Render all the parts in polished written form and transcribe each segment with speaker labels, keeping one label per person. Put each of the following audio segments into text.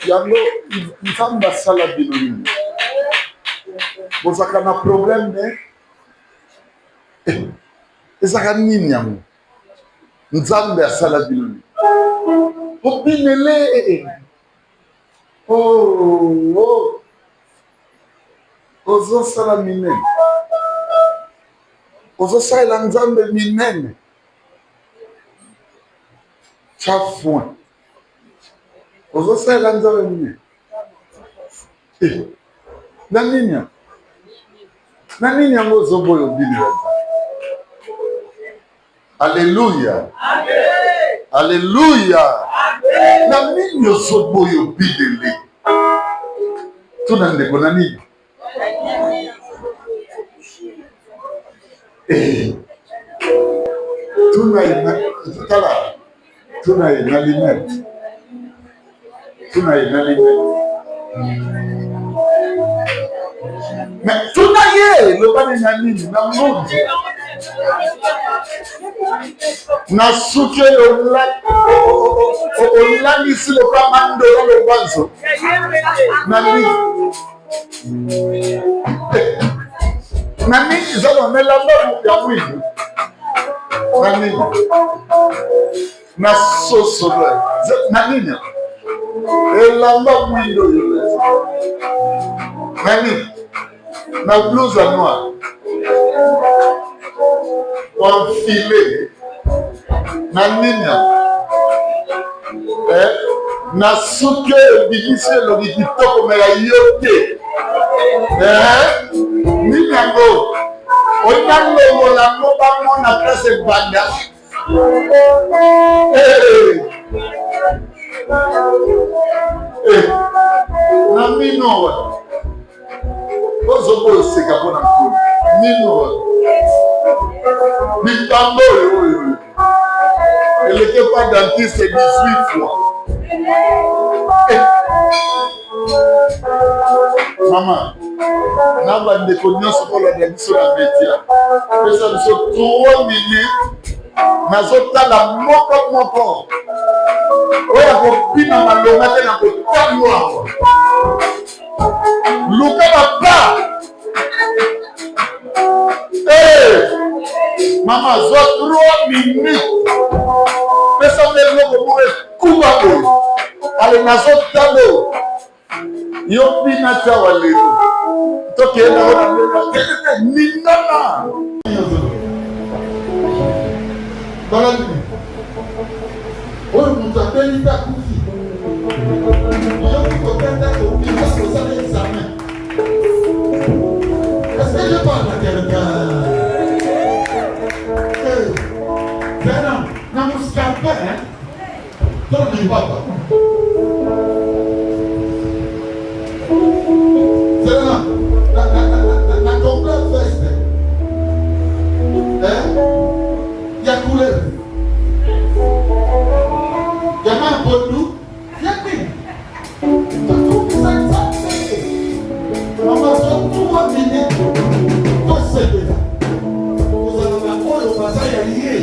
Speaker 1: yango nzambe asala bino nini bozalaka na problème ezalaka nini yango nzambe asala bino nini obinele ozosala minene ozosalela nzambe minene chafoin ozosalela nzambe minene na nini yango ozoboya obilela nzambe. Alléluia. Alléluia. Na nini ozoboya obilele tuna ndeko na nini tuna ina limete mais tuna ye lobani na nini na mundu na suki olalisi loka mandolo lobanzo na nini zalo melamba ya mwindu na nini na soso na nini elamba mwindu yo na nini na blouse noire enfilé na nini na suki ebimisi elobi kitoko me ya yo te nini yango oyalongola ngo bamona place ebanda na mino ozoboya oseka mpona nkulu mino mitambo oyo eleke pa dentiste 18 fois mama na bandeko nyonso kolanda biso na media pesa biso 3 minutes nazotala moko oyo akopima malonga te na kotango awa luka bapa mama zwa 3 minutes pesa meloko mo ekuba boye ale nazotalo yo bina tawa lelo tokenda ona ningana balani oyo moto abeli takufi yoki kokenda kobisa kosala examen est-ce que je parle à quelqu'un na muscapé dans les baba c'est là la complète veste il y a couleur il y a un peu d'eau il y a tout ça on va faire 3 minutes pour s'aider vous allez avoir le passage à lier.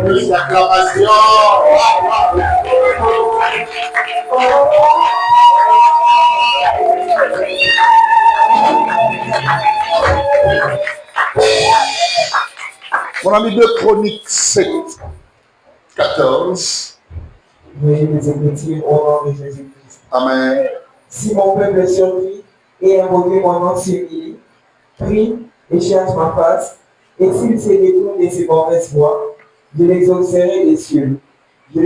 Speaker 1: Les acclamations. Mon ami, 2 Chroniques 7, 14.
Speaker 2: Veuillez les écouter au nom de Jésus-Christ.
Speaker 1: Amen.
Speaker 2: Si mon peuple est surpris et invoqué mon nom s'humilie, prie et cherche ma face, et s'il se détourne de ses mauvaises voies, je l'exaucerai des cieux. Je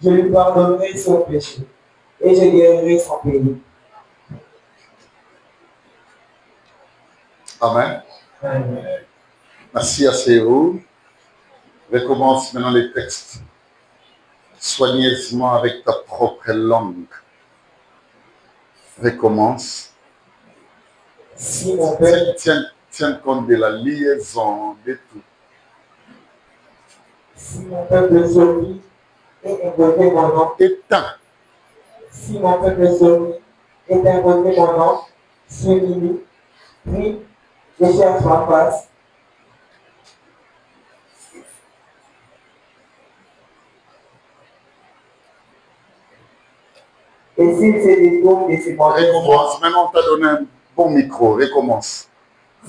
Speaker 2: lui pardonnerai son péché et je guérirai son pays.
Speaker 1: Amen.
Speaker 2: Amen.
Speaker 1: Merci à Céo. Recommence maintenant les textes soigneusement avec ta propre langue. Recommence.
Speaker 2: Si mon peuple,
Speaker 1: Tiens compte de la liaison de tout.
Speaker 2: si mon peuple est surpris et invoqué mon nom,
Speaker 1: Éteins.
Speaker 2: si mon peuple est surpris et invoqué mon nom, s'humilie, prie et cherche ma face, et s'il se détourne de ses mauvaises voies.
Speaker 1: Recommence. Maintenant, on t'a donné un bon micro. Recommence.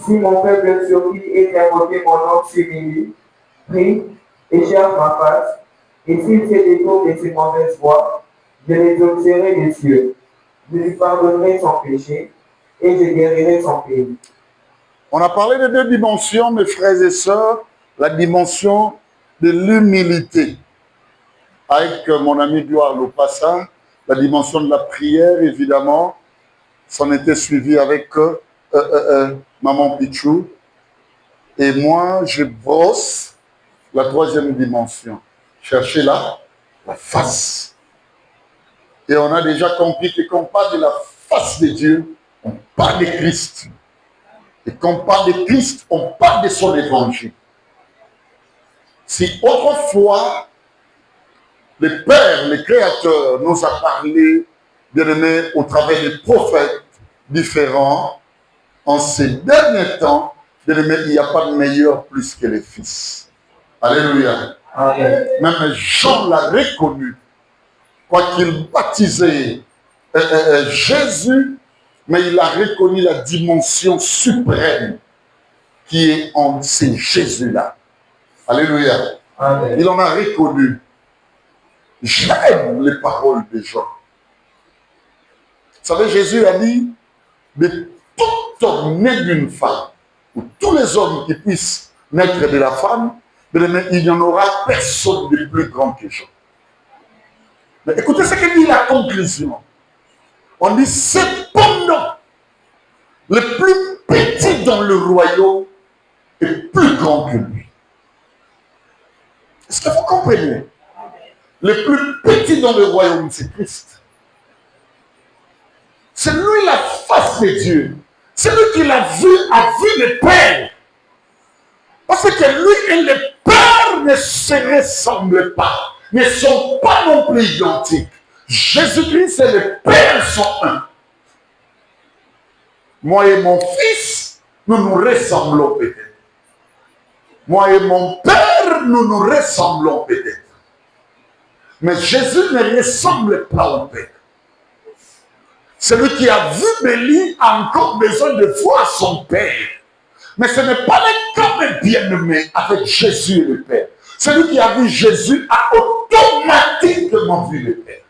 Speaker 2: Si mon peuple surpris et invoqué mon nom s'humilie, prie et cherche ma face, et s'il se détourne de ses mauvaises voies, je l'exaucerai des cieux. Je lui pardonnerai son péché et je guérirai son pays.
Speaker 1: On a parlé de 2 dimensions, mes frères et sœurs. La dimension de l'humilité. Avec mon ami Gloire Lopassa, la dimension de la prière, évidemment. C'en était suivi avec Maman Pichou. Et moi, je brosse la 3e dimension. Cherchez la face. Et on a déjà compris que quand on parle de la face de Dieu, on parle de Christ. Et quand on parle de Christ, on parle de son évangile. Si autrefois, le Père, le Créateur, nous a parlé, bien aimé, au travers des prophètes différents, en ces derniers temps, bien aimé, il n'y a pas de meilleur plus que les fils. Alléluia.
Speaker 2: Amen.
Speaker 1: Même Jean l'a reconnu. Quoi qu'il baptisait Jésus, mais il a reconnu la dimension suprême qui est en ces Jésus-là. Alléluia.
Speaker 2: Amen.
Speaker 1: Il en a reconnu. J'aime les paroles des gens. Vous savez, Jésus a dit, de tout homme né d'une femme, ou tous les hommes qui puissent naître de la femme, il n'y en aura personne de plus grand que Jean. Mais écoutez ce que dit la conclusion. On dit, cependant, le plus petit dans le royaume est plus grand que lui. Est-ce que vous comprenez? Le plus petit dans le royaume, c'est Christ. C'est lui la face de Dieu. C'est lui qui l'a vu, a vu le Père. Parce que lui et le Père ne se ressemblent pas, ne sont pas non plus identiques. Jésus-Christ et le Père sont un. Moi et mon fils, nous nous ressemblons peut-être. Moi et mon Père, nous nous ressemblons peut-être. Mais Jésus ne ressemble pas au Père. Celui qui a vu Béli a encore besoin de voir son Père. Mais ce n'est pas le cas de bien-aimé avec Jésus et le Père. Celui qui a vu Jésus a automatiquement vu le Père.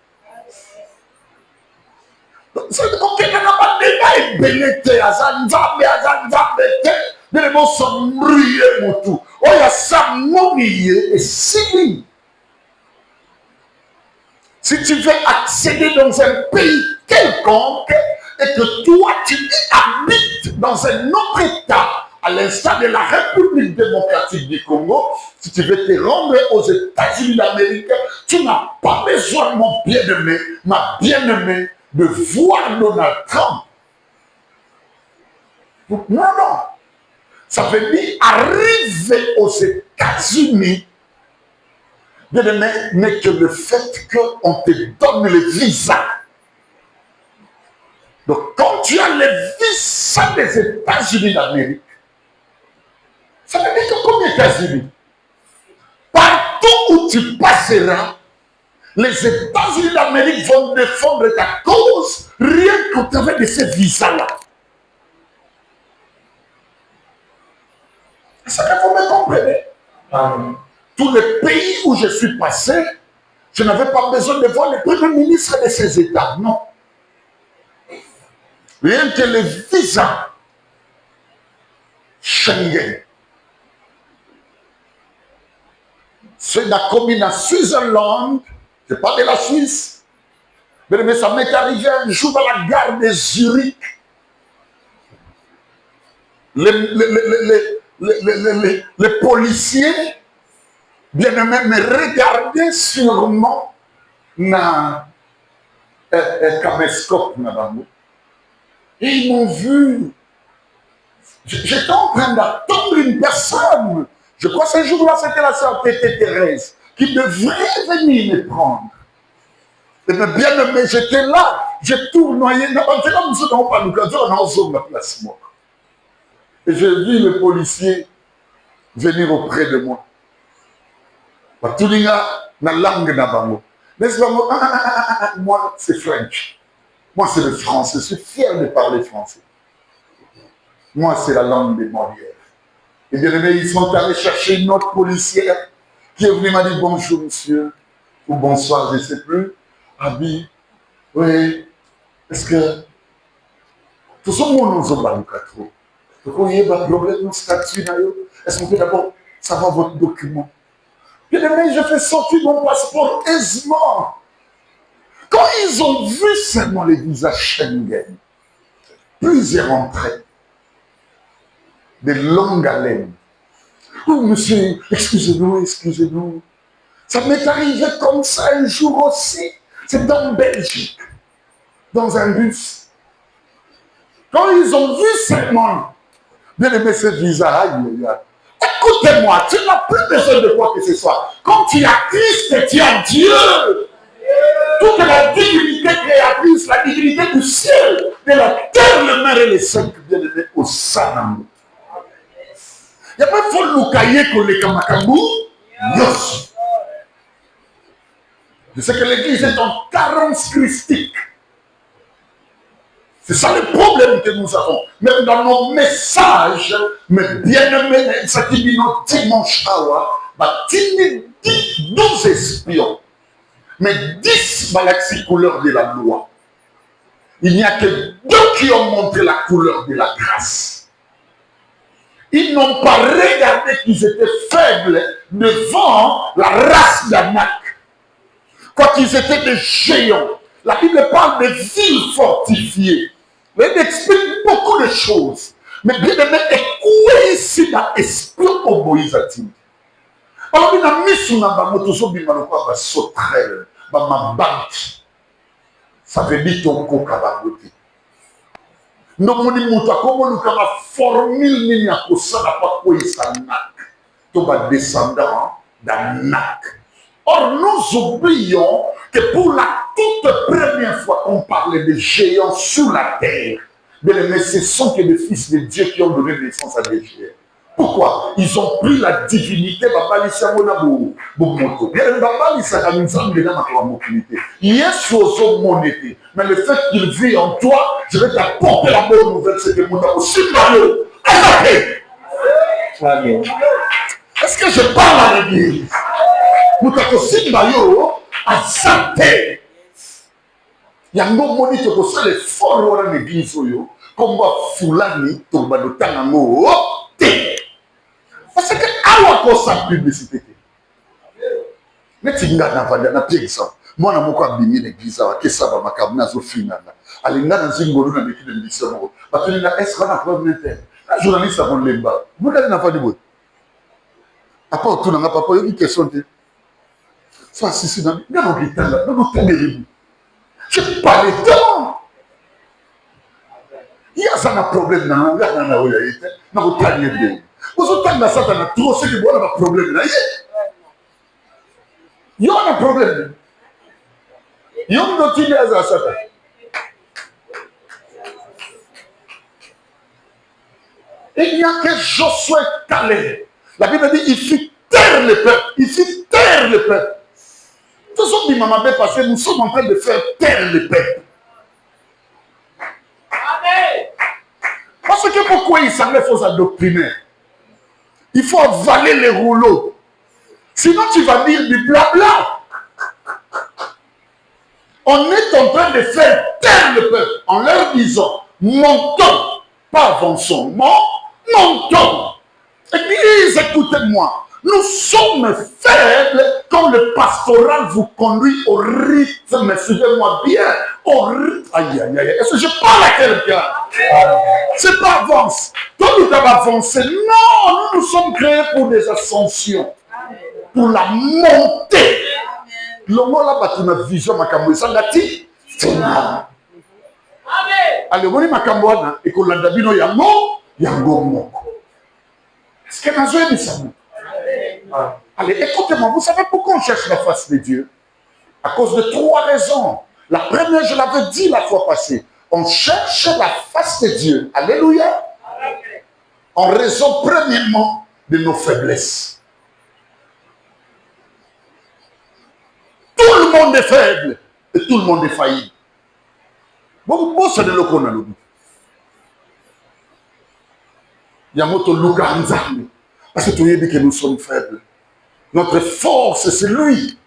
Speaker 1: C'est comme qu'il n'y a pas de débat et Bélété, Azanzambe, de les mots sont brûlés, mon tout. Oh, il y a ça, mouillé et si. Si tu veux accéder dans un pays quelconque et que toi tu habites dans un autre État, à l'instar de la République démocratique du Congo, si tu veux te rendre aux États-Unis d'Amérique, tu n'as pas besoin, mon bien-aimé, ma bien-aimée, de voir Donald Trump. Non, non. Ça veut dire arriver aux États-Unis, mais que le fait qu'on te donne le visa. Donc, quand tu as le visa des États-Unis d'Amérique, ça veut dire que combien d'États-Unis? Par partout où tu passeras, les États-Unis d'Amérique vont défendre ta cause rien qu'au travers de ces visas-là. C'est ça que vous me comprenez.
Speaker 2: Amen.
Speaker 1: Tous les pays où je suis passé, je n'avais pas besoin de voir le premier ministre de ces États, non. Rien que les visas Schengen. C'est la commune à Switzerland, je parle de la Suisse, mais ça m'est arrivé un jour dans la gare de Zurich. Les policiers, bien aimés, me regardaient sûrement dans un caméscope. Et ils m'ont vu. J'étais en train d'attendre une personne. Je crois que ce jour-là, c'était la sœur Tété Thérèse qui devrait venir me prendre. Et bien aimé, j'étais là. J'ai tournoyé. Et j'ai vu le policier venir auprès de moi. La langue n'a moi, c'est French. Moi, c'est le français. Je suis fier de parler français. Moi, c'est la langue des Molières. Et bien aimé, ils sont allés chercher une autre policière qui est venue m'a dit bonjour monsieur, ou bonsoir, je ne sais plus. Abi, oui, est-ce que tout ce monde nous a pas trop? Vous voyez, un problème de statut, est-ce qu'on peut d'abord savoir votre document? Bien aimé, je fais sortir mon passeport aisément. Quand ils ont vu seulement les visas Schengen, plusieurs entrées, de longue haleine. Oh monsieur, excusez-nous, excusez-nous. Ça m'est arrivé comme ça un jour aussi. C'est en Belgique, dans un bus. Quand ils ont vu seulement, bien aimé ce visa, écoutez-moi, tu n'as plus besoin de quoi que ce soit. Quand tu as Christ, tu as Dieu. Toute la divinité créatrice, la divinité du ciel, de la terre, le mer et les cinq bien-aimés au sein. Il n'y a pas de loukaye que les Kamakambu. Yes. Je sais que l'église est en carence christique. C'est ça le problème que nous avons. Même dans nos messages, mais bien aimés, ça qui dit notre dimanche, il dit 12 espions, mais 10 galaxies couleur de la loi. Il n'y a que 2 qui ont montré la couleur de la grâce. Ils n'ont pas regardé qu'ils étaient faibles devant la race d'Anak. Quand ils étaient des géants, la Bible parle de villes fortifiées. Mais elle explique beaucoup de choses. Mais bien aimé, écoutez ici dans espion au Moïse a dit. Alors, il a mis sur la moto, il a sautrel, ma banque. Ça veut dire ton coca bagoté. Nous avons dit, comment nous avons formule, nous avons pas quoi ça nak. Tu vas descendant d'Anak. Or, nous oublions que pour la toute première fois qu'on parlait de géants sous la terre, mais ce sont que les fils de Dieu qui ont donné naissance à des géants. Pourquoi? Ils ont pris la divinité, mais le fait qu'il vit en toi, je vais t'apporter la bonne nouvelle, c'est que mon aussi Amen. Est-ce que je parle à l'église? Moutako Simbayo a santé. Il y a un moment où tu as les forts dans l'église, comme Fulani, Tomba de Tanamo. Parce que alors qu'on s'en publicité. Mais tu n'as pas de exemple. Moi, je n'ai pas de l'église, que ça va m'accaber au final. Allez, là, dans une bonne année de l'émission, parce que est-ce qu'on a un problème de la journaliste avant le bas. Vous n'avez pas de bout. À part tout, on n'a pas une question. Ça, c'est dans le temps, là, dans le temps. Je parle de temps. Il y a un problème dans le temps. Dans le temps. Vous avez ça dans trop, c'est que vous avez un problème là. Il y a un problème. Il y a un autre à ça. Il n'y a que Josué Calais. La Bible dit il fit taire le peuple. Ici, taire le peuple. Tout ce qui m'a parce que nous sommes en train de faire taire le peuple. Amen. Parce que pourquoi il s'en faut s'adoctriner? Il faut avaler les rouleaux. Sinon, tu vas dire du blabla. On est en train de faire taire le peuple en leur disant, montons, pas avançons, montons. Église, écoutez-moi. Nous sommes faibles quand le pastoral vous conduit au rythme, suivez-moi bien, au rythme. Aïe, aïe, aïe. Est-ce que je parle à quelqu'un? C'est pas avance. Toi, nous devons avancer. Non, nous sommes créés pour des ascensions. Pour la montée. L'homme là, tu m'as vision, ma camoufle. Ça l'a dit. Allez, on est ma camoufle. Et qu'on l'a dit, yango. Est-ce que nous avons dit ça? Allez, écoutez-moi, vous savez pourquoi on cherche la face de Dieu? À cause de 3 raisons. La première, je l'avais dit la fois passée. On cherche la face de Dieu. Alléluia. En raison, premièrement, de nos faiblesses. Tout le monde est faible et tout le monde est failli. Bon, c'est de l'eau qu'on a le bout. Yamoto Luka Nzambe. Parce que tu as dit que nous sommes faibles. Notre force, c'est lui.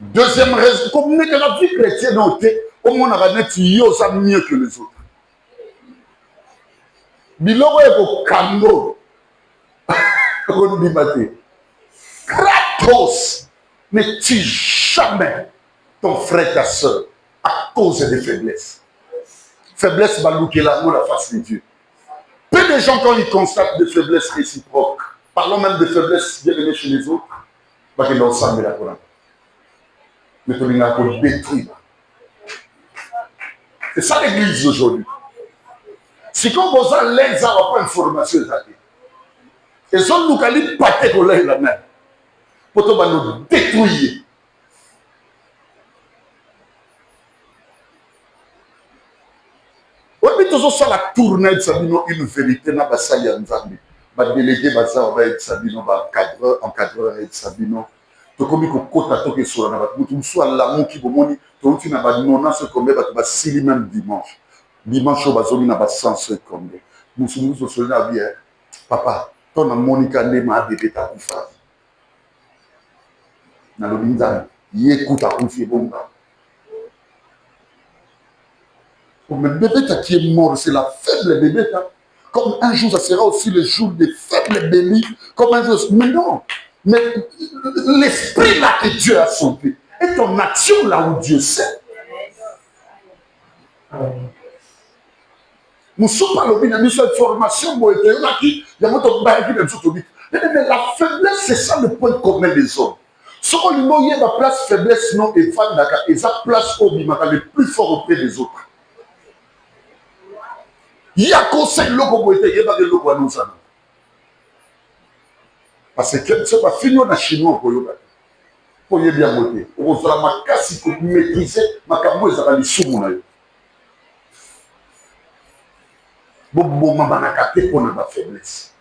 Speaker 1: Deuxième raison, comme on est dans la vie chrétienne, au moins on a mieux que les autres. Biloko est au Kando. Kratos ne tue jamais ton frère, ta soeur, à cause des faiblesses. Faiblesse, balouke la face de Dieu. Peu de gens, quand ils constatent des faiblesses réciproques, parlons même de faiblesses bien aimées chez les autres, bah qu'ils l'ensemble la Coran. Mais tu l'as détruit. C'est ça l'église aujourd'hui. Si quand vous avez les gens pas une formation, et sont nous allons pâter pour la main, pour nous détruire. Oui, mais ça la tournée de Sabino, une vérité, n'a pas ça, il y a un Zambi. Va déléguer, va ça, on va être Sabino, va encadreur, être Sabino. Tu comme que kota to que sur la route, tu sois l'amour qui bomoni, tu n'as pas non ce combien va te passer même dimanche. Dimanche, on va zoner n'a pas sens combien. Nous sommes au sol là bien. Papa, ton Monica ne m'a bébé ta coufa. Dans le binzan, il écoute à confier bon gars. Mais bébé qui est mort, c'est la faible bébé. Comme un jour, ça sera aussi le jour des faibles bébés. Comme un jour, mais non. Mais l'esprit là que Dieu a sauvé est ton action là où Dieu sait. Nous sommes pas l'objet de cette formation. Mais la faiblesse, c'est ça le point commun des hommes. Ce qu'on lui dit, la place faiblesse, non, et sa place au bimaka, le plus fort auprès des autres. Il y a conseil loco il y a pas de loco à nous ça. Parce que c'est pas fini on a chinois pour yoga. Pour y bien monter. On va ma casse pour maîtriser ma camo ça va les sous mon aïe. Bon maman a capté qu'on a ma faiblesse.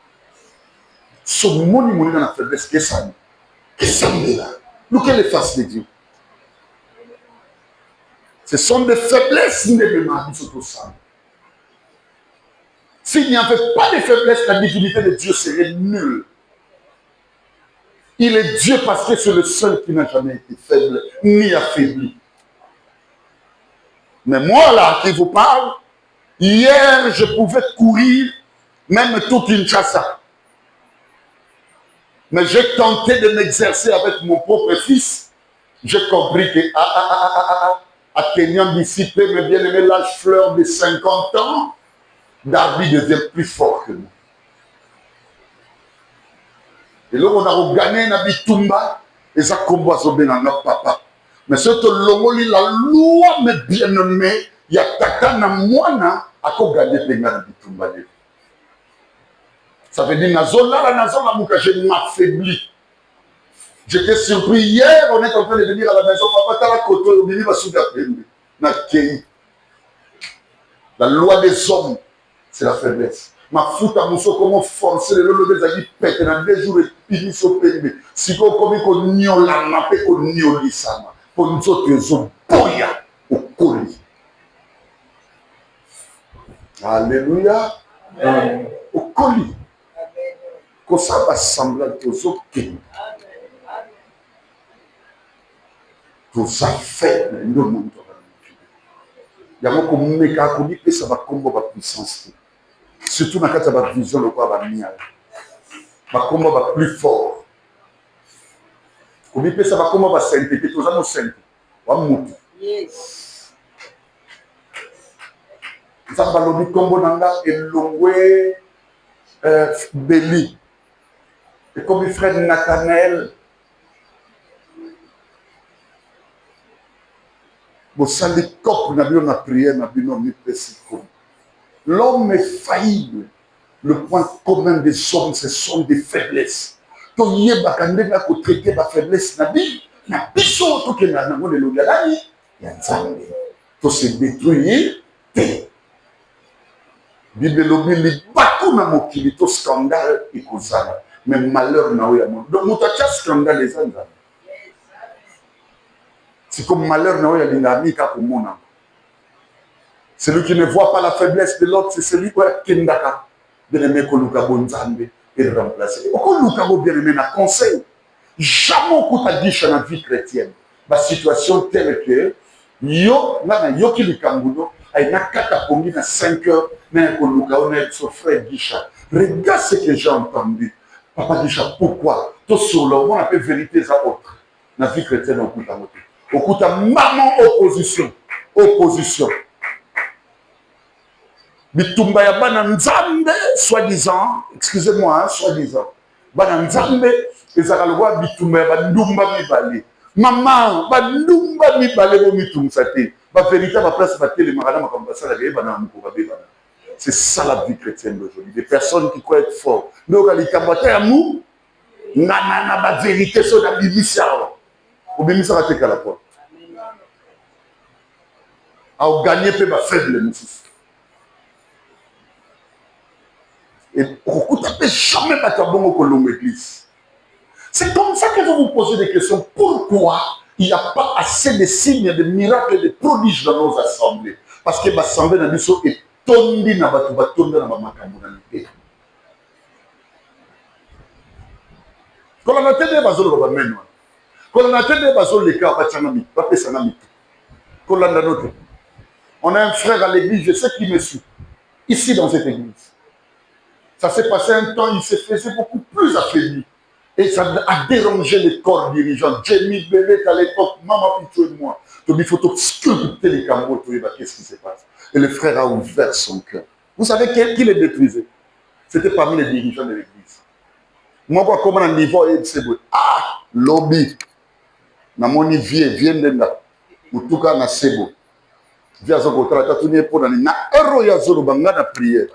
Speaker 1: Son mon dans la faiblesse qu'est ça? Qu'est-ce que là? Nous quelle est face de Dieu? Ce sont des faiblesses ni des mémoires sur tout ça. S'il n'y avait pas de faiblesse, la divinité de Dieu serait nulle. Il est Dieu parce que c'est le seul qui n'a jamais été faible ni affaibli. Mais moi là, qui vous parle, hier je pouvais courir même toute une chassa. Mais j'ai tenté de m'exercer avec mon propre fils. J'ai compris que atteignant d'ici peu, mes bien-aimés, l'âge fleur de 50 ans, David devient plus fort que nous. Et là, on a gagné un bitumba et ça combat sur notre papa. Mais ce que l'homme la loi, mais bien aimé, il y a tata na moana à quoi gagner le bitumba. Ça veut dire que je m'affaiblis. J'étais surpris hier, on est en train de venir à la maison, papa, t'as la côte, on va soudain. La loi des hommes, c'est la faiblesse. mafuta moso comment forcer le lolo bezaki pète dans 2 jours et puis so pembe siko komi ko nyola na pe ko nyoli sama pour nous autres zo boya okoli. Alléluia. Amen. Okoli ko ça va sembler que zo ken tout ça fait le monde. Yango ko meka ko ni pesa ba kombo ba puissance. Surtout dans la vision de quoi va venir. Va comment va plus fort. Comme il peut ça va comment va sentir. Tout ça nous sentir. Va monter. Yes. Ça va l'objet combo nanga et l'ongwe Béli. Et comme il frère Nathanaël. Bon ça les copes n'a bien prière n'a bien mis petit comme. L'homme est faillible. Le point commun des hommes, ce sont des faiblesses. To yeba kandega ko traiter ba faiblesse na biso to ke na ngo le logalani ya nzambe. To se détruire te. Bible lobi li batu na mokili to scandale ikozala. Mais malheur na oya mo. Donc mutacha scandale les anza. C'est comme malheur na oya lingamika ko mona. Celui qui ne voit pas la faiblesse de l'autre, c'est celui qui est ndaka. Bien-aimé, Koluka Bonzambe et remplacer. Koluka bien-aimé, na conseil. Jamais on t'a dit dans la vie chrétienne. La situation telle que, yo qui le Kambuno, il y a 4 pongi dans 5 heures, mais Koluka, on est son frère Gisha. Regarde ce que j'ai entendu. Papa Gisha, pourquoi? Tout sur le on appelle vérité à autre. Dans la vie chrétienne, on coûte à moto. On coûte à maman opposition. Opposition. Bitumba ya bana nzambe, soi-disant, excusez-moi, soi-disant. Bana nzambe, ezaka lokola bitumba ya bandumba mibale. Maman, bandumba mibale bo mitumsa te. Ba vérité ba place ba télémaka na makambo basala ke bana moko ba bebana. C'est ça la vie chrétienne d'aujourd'hui. Des personnes qui croient être forts. Donc ali kambata ya mou, na ba vérité so na bimisa. Ou bimisa te kala porte. A gagner pe ba faible mususu. Et pourquoi tu n'as jamais battu à bon au l'église? C'est comme ça que vous vous posez des questions. Pourquoi il n'y a pas assez de signes, de miracles, de prodiges dans nos assemblées? Parce que l'assemblée n'a pas été tombée dans la makambounalité. Quand on a tenu les bases, on a tenu quand on a tenu les bases, les cas, on a un frère à l'église, je sais qui me suit, ici dans cette église. Ça s'est passé un temps, il se faisait beaucoup plus affaibli. Et ça a dérangé les corps dirigeants. Jamie Bébé, à l'époque, maman, plutôt de moi. Il faut sculpter les camerots, qu'est-ce qui se passe? Et le frère a ouvert son cœur. Vous savez qui les détruisait? C'était parmi les dirigeants de l'église. Moi, comment on niveau c'est beau. Ah, lobby. Na moni vient d'enga. Ou tout cas, na sebo. Via Zokotra, tu as tourné pour l'année. Na euro ya Zorobanga na prière.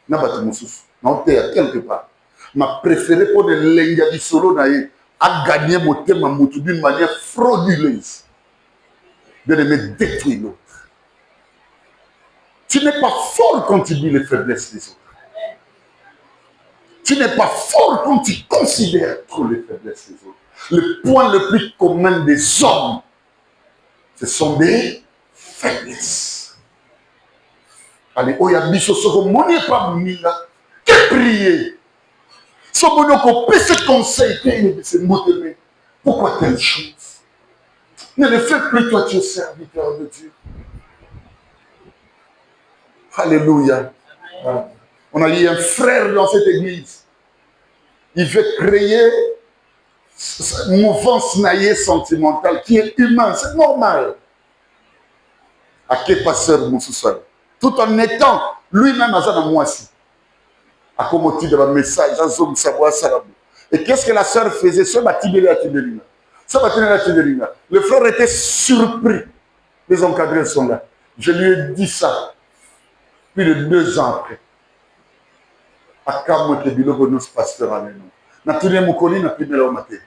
Speaker 1: Na batumoussous. Non, quelque part. Ma préférée pour de l'enga du solo a gagné mon thème d'une manière frauduleuse. De me détruire l'autre. Tu n'es pas fort quand tu dis les faiblesses des autres. Tu n'es pas fort quand tu considères trop les faiblesses des autres. Le point le plus commun des hommes, ce sont des faiblesses. Allez, oyabiso soko moni pas mila. Que prier? Si on peut se conseiller, c'est motivé. Pourquoi telle chose? Ne le fais plus, toi, tu es serviteur de Dieu. Alléluia. Amen. On a eu un frère dans cette église. Il veut créer une mouvance naïe sentimentale qui est humaine, c'est normal. À quel pasteur Moussoussouane? Tout en étant lui-même à Moissi. À commenter de un message, et qu'est-ce que la sœur faisait? Ce bâtiment à Tibélina. Le frère était surpris. Les encadrés sont là. Je lui ai dit ça. Plus de 2 ans après. À Kamote Biloko, nos pasteurs à nous. Na tourné Moukoli, na primé la maté.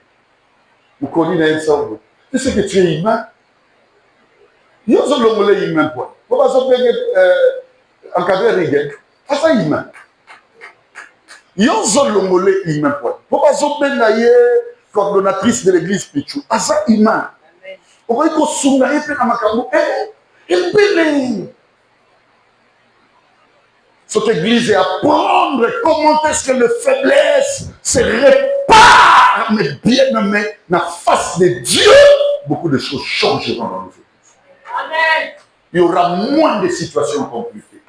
Speaker 1: Moukoli na Elsaogo. Tu sais que tu es humain? Yo zo longole humain quoi. Pourquoi ça peut encadrer Rigel? Ah ça humain. Yozo longolé humain point. Pourquoi Zobenga ye coordonnatrice de l'église Pichou? Asa humain. Pourquoi il sunga et puis amakambo? Et puis cette église est apprendre comment est-ce que la faiblesse se répare, mais bien aimé, dans la face de Dieu, beaucoup de choses changeront dans nos églises. Amen. Il y aura moins de situations compliquées,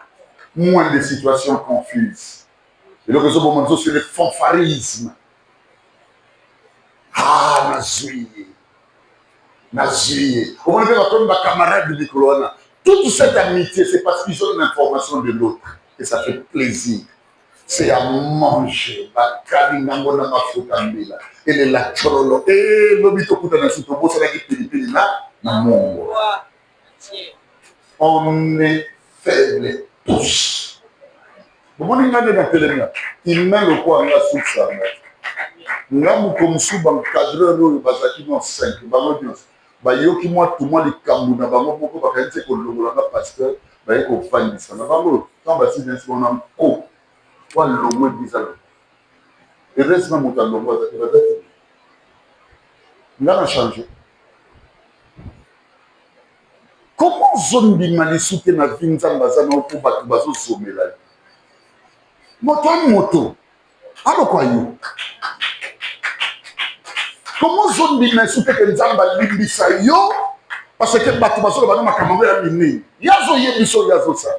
Speaker 1: moins de situations confuses. Et le réseau moment c'est le fanfarisme. Ah, Nazuye. On va comme ma camarade de Nicolas. Toute cette amitié, c'est parce qu'ils ont l'information de l'autre. Et ça fait plaisir. C'est à manger. Et les lachorolo. Et l'obito kutana sutobo, c'est la qui pili na mongo. On est faible tous. Vous voyez, il met le quoi, la soupe ça. Nous comme sous un cadreur, bazaki non 5, audience. Yoki moi tout moi les Camerounais, beaucoup parce que c'est que le pasteur, qu'on fait ça. Quand basi bien on a co, quoi le mot bizarre. Et reste même autant de mots, ça va être. Là on a changé. Comment zone bi mali souté na vinza bazana pour battre bazo sommet là. Moto. Alors quoi yo? Comment zone bi mali souté que nzamba limbisa yo? Parce que battre bazo le banon makambo ya mini. Yazo yebiso yazo ça.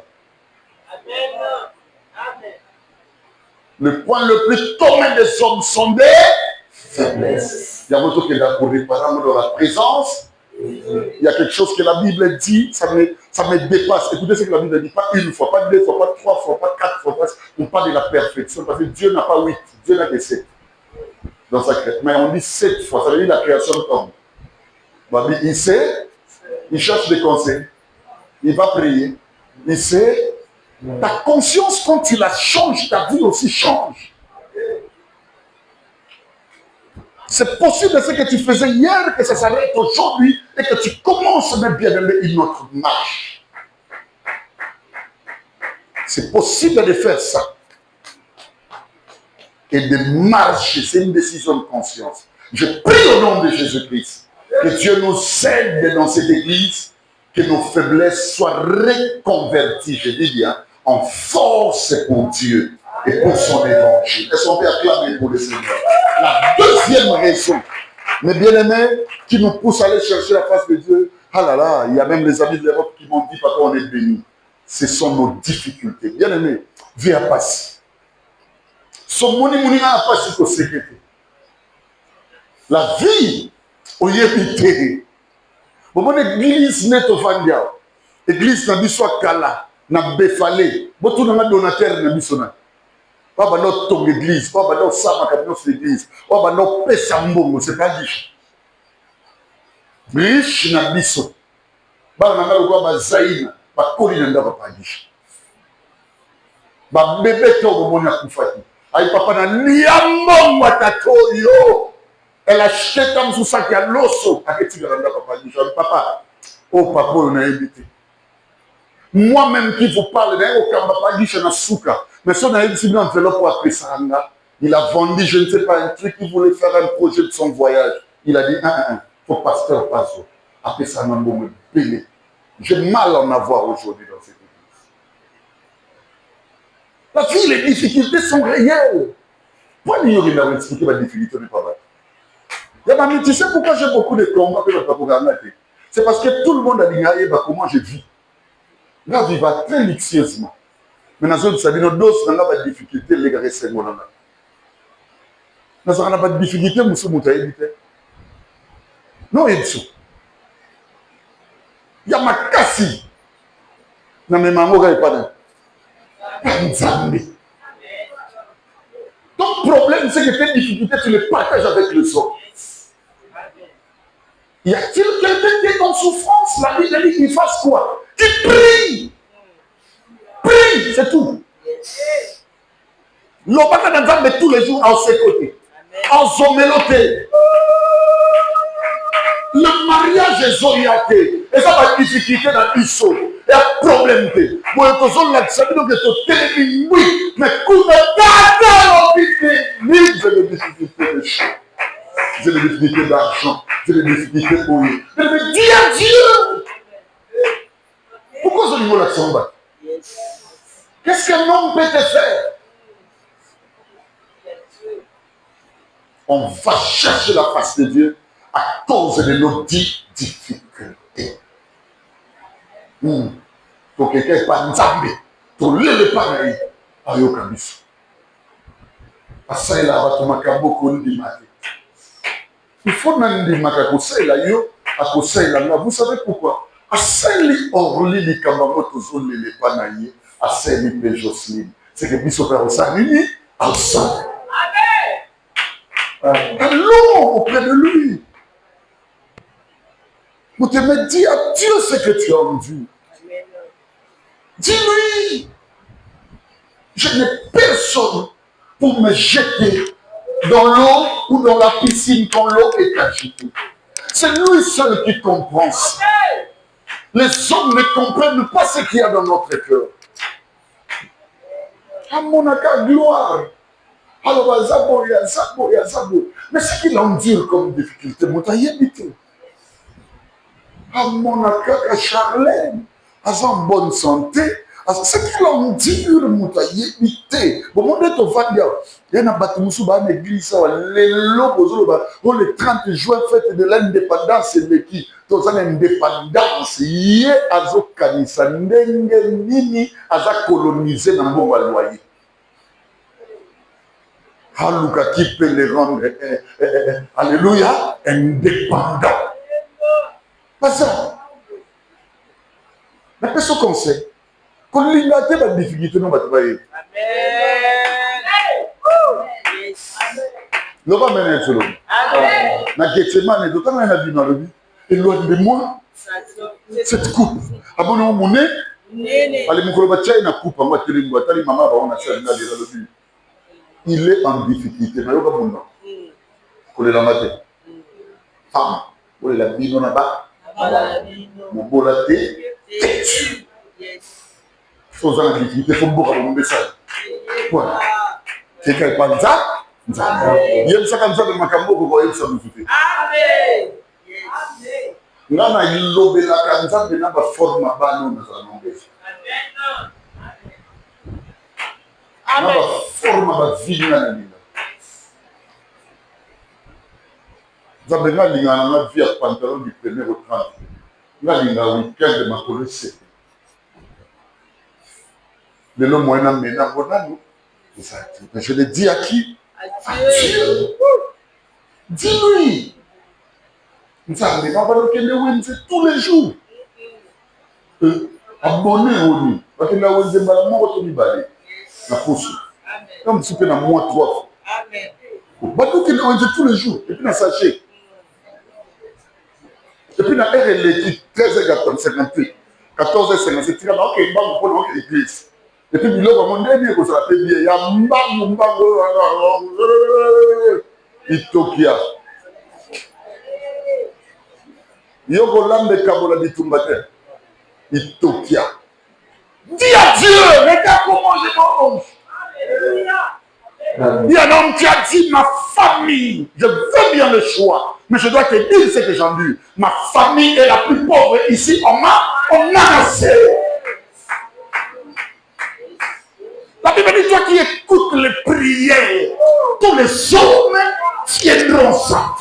Speaker 1: Amen. Le point le plus commun des hommes sont des faiblesses. Il y a beaucoup qui est là pour réparer dans la présence. Il y a quelque chose que la Bible dit, ça me dépasse. Écoutez ce que la Bible ne dit pas une fois, pas deux fois, pas trois fois, pas quatre fois. On parle de la perfection parce que Dieu n'a pas 8, Dieu n'a que 7 dans sa création. Mais on dit 7 fois, ça veut dire la création tombe. Il sait, il cherche des conseils, il va prier, il sait. Ta conscience, quand il la change, ta vie aussi change. C'est possible ce que tu faisais hier, que ça s'arrête aujourd'hui et que tu commences même bien une autre marche. C'est possible de faire ça. Et de marcher, c'est une décision de conscience. Je prie au nom de Jésus-Christ que Dieu nous aide dans cette église, que nos faiblesses soient reconverties, je dis bien, en force pour Dieu et pour son évangile. Est-ce qu'on peut acclamer pour le Seigneur? La deuxième raison, mes bien-aimés, qui nous pousse à aller chercher la face de Dieu, ah là là, il y a même les amis de l'Europe qui m'ont dit, papa, on est bénis. Ce sont nos difficultés. Bien-aimés, vie à passer. Son mouni a passé pour sécurité. La vie, au yébité. Bon, l'église n'est au Fandia. L'église n'a pas soit Kala, n'a Befalé. Bon, tout le monde donateur n'a pas soit. Pas notre ton église, pas notre sama notre église, pas notre pesambongo, c'est pas riche. Riche na biso. Ba na ngalo kwa bazaina, ba koli na ndaba pa riche. Ba bébé to bo mona kufati. Ay papa na liambo watato yo. Elle achète comme sous sac ya loso, aketi na ndaba pa riche. Papa, oh papa on a invité. Moi-même qui vous parle, mais son enveloppe pour appeler ça, il a vendu, je ne sais pas, un truc, il voulait faire un projet de son voyage. Il a dit, faut pasteur Pazo, appeler ça un bon belé. J'ai mal à en avoir aujourd'hui dans cette église. La vie, les difficultés sont réelles. Pourquoi il y a expliqué la difficulté n'est pas vraie? Tu sais pourquoi j'ai beaucoup de combats que je ne peux pas arrêter? C'est parce que tout le monde a dit, comment je vis. Là, il va très luxueusement. Mais dans une salle, nous avons pas de difficulté, les gars, c'est bon. Nous n'avons pas de difficulté, nous sommes éviter. Non, il y a ma cassie. Non, mais maman, il n'y a pas de. Ton problème, c'est que tes difficultés, tu les partages avec les autres. Y a-t-il quelqu'un qui est en souffrance? La Bible dit qu'il fasse quoi? Qu'il prie. Prie, c'est tout. L'obaka d'Anzambe tous les jours à ses côtés. En soméloté. Le mariage est zoriaté. Et ça va difficulté dans l'issue. il y a problème. Bon, tu as la salle de télévision, oui, mais quand tu as c'est les difficultés de chant, c'est les difficultés d'argent, c'est les difficultés pour eux. Mais dis à Dieu, pourquoi ce niveau là s'en bat? Qu'est-ce qu'un homme peut te faire? On va chercher la face de Dieu à cause de nos difficultés. Pour quelqu'un n'est pas nzambe, pour l'aider pareil, ayoka biso. Asai la batumaka beaucoup ndimate. Il faut n'andimaka kosaila yo, akosaila nga. Vous savez pourquoi? Asai orli li kamamo tozole le panaye, asai li pe Jocelyne. C'est que biso père osanini, ensemble. Allons auprès de lui. Vous te mettez, dis à Dieu ce que tu as envie. Dis-lui, je n'ai personne pour me jeter dans l'eau ou dans la piscine quand l'eau est agitée. C'est lui seul qui comprend ça. Les hommes ne comprennent pas ce qu'il y a dans notre cœur. À mon gloire. Alors, Zabo. Mais ce qu'il endure comme difficulté, mon habité. À mon Charlène, à en bonne santé, ce qu'il endure, mon habité. Bon, mon Dieu, il y a un bâtiment sous l'église, le 30 juin, fête de l'indépendance, c'est qui? Dans l'indépendance, il y a Kanisa, Nini, à coloniser dans le loyer. Halouka qui peut les rendre, alléluia, indépendants. Pas ça. Mais qu'est-ce qu'on sait? Quand il y a des difficultés, nous allons travailler. Amen. Nous allons mener sur l'homme. Amen. Na Gethsemane, tout le monde a dit dans le vie, éloigne de moi cette coupe. Abonnons mon nez. Allez, mon collègue, il y a une coupe. Moi, je suis allé, maman, on a fait un gars dans le vie. Il est en difficulté. Mais il y a un monde. Qu'on est dans la tête. Femme. Qu'on est la vie dans la bas. Mon beau la tête. Faut en difficulté. Il faut beaucoup de message. Voilà. C'est qu'elle parle ça. Il y a ça comme ça de Macambo que vous voyez ça nous fait. Amen. Là, on a une lobé la canzane de notre forme à banon dans la langue. Amen. Notre forme à vie dans la vie. Vous avez une vie à pantalon du 1er au 30. Là, il y a un week-end de ma collègue. Le nom moyen maintenant, je le dis à qui? À Dieu. Dis-lui. Nous allons le tous les jours. Abonné au lit. Parce que là où je comme si tu as moins 3 fois. Amen. Tous les jours. Et puis dans sachet. Et puis dans RL 13h58. 14h57. Tu as dit, ok, on va prendre l'église. Et puis, il y a un dernier qui s'appelle il y a un Itokia. Il y a un Kabola de Tumbate. Itokia. Dis à Dieu, regarde comment je mange. Il y a un homme qui a dit, ma famille, je veux bien le choix, mais je dois te dire ce que j'en dis. Ma famille est la plus pauvre ici, on a assez. La Bible dit, toi qui écoutes les prières, tous les hommes tiendront ça.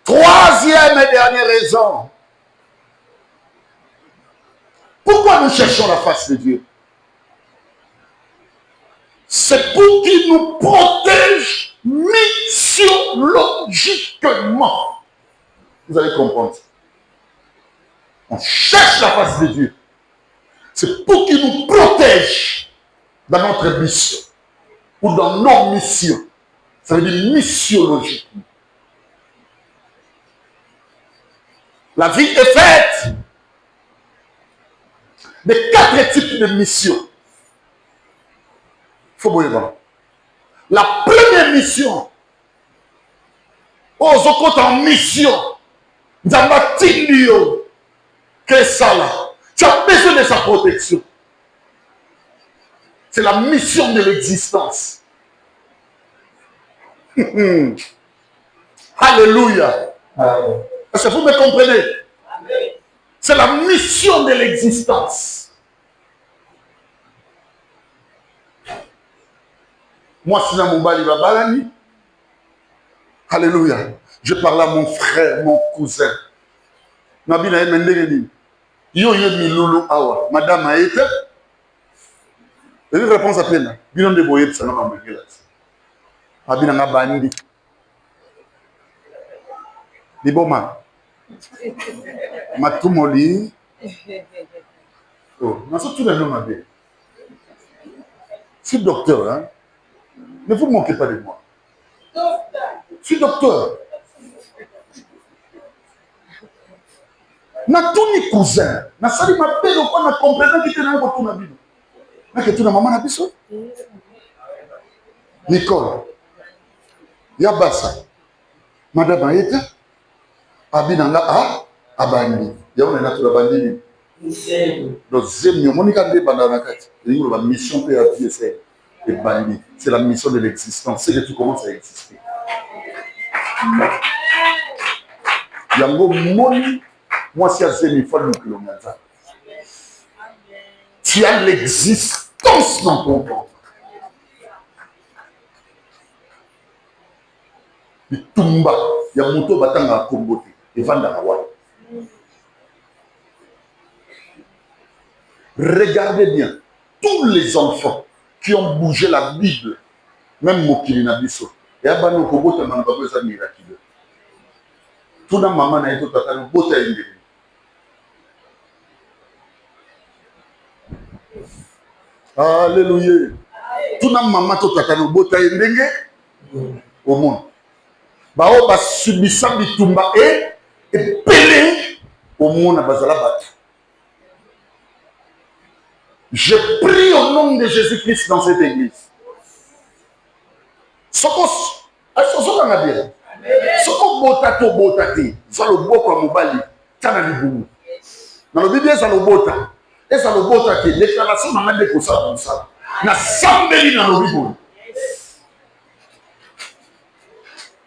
Speaker 1: Troisième et dernière raison. Pourquoi nous cherchons la face de Dieu? C'est pour qu'il nous protège missiologiquement. Vous allez comprendre. On cherche la face de Dieu. C'est pour qu'il nous protège dans notre mission ou dans nos missions. Ça veut dire missiologiquement. La vie est faite de 4 types de missions. Il faut voir. La première mission, Oh, Zokot en mission. Zambatindio. Que ça là. Tu as besoin de sa protection. C'est la mission de l'existence. Alléluia. Est-ce que vous me comprenez? C'est la mission de l'existence. Moi, c'est dans mon bali babalani. Alléluia. Je parle à mon frère, mon cousin. Nabina Mendegeni. Yo mi loulou awa. Madame Aïta. Et une réponse à peine. Bilan de boyer, ça n'a pas marqué là. Abina nga bandi. Liboma. Matumoli. Oh, mais ça tout le monde m'a dit. Je suis docteur, hein. Ne vous moquez pas de moi. Je suis docteur. Na tous mes cousins, na sali ma père ou quoi na comprenant qui te n'a pas tout na bido. Na que tout na maman na biso. Nicole. Yabasa. Madame Aïta. Abinanga a abandi. Ya on est na tout la bandi. Donc zemi monika de bandana kati. Il y a une mission pour la vie c'est et bandi. C'est la mission de l'existence, c'est que tu commences à exister. Yango moni moi si à zemi fois le kilomètre. Tu as l'existence dans ton corps. Tumba, ya moto batanga kombote et vanda kawa. Regardez bien, tous les enfants qui ont bougé la Bible, même Mokili Nabiso, et Abano Kobota Manbabosa miraculeux. Tout le maman n'a été totalement bota indé. Alléluia. Tout le maman totalement bota indé au monde. Bao ba subissa bitumba et pelé au monde à Bazalabat. Je prie au nom de Jésus-Christ dans cette église. Sokos, Sokos a bien. Sokos botato botati, ça le beau comme Mobali, ça n'a pas. Dans le Bible, ça le bota. Et ça le botati, déclaration n'a pas de ça comme ça. Na sambeli dans le Bible.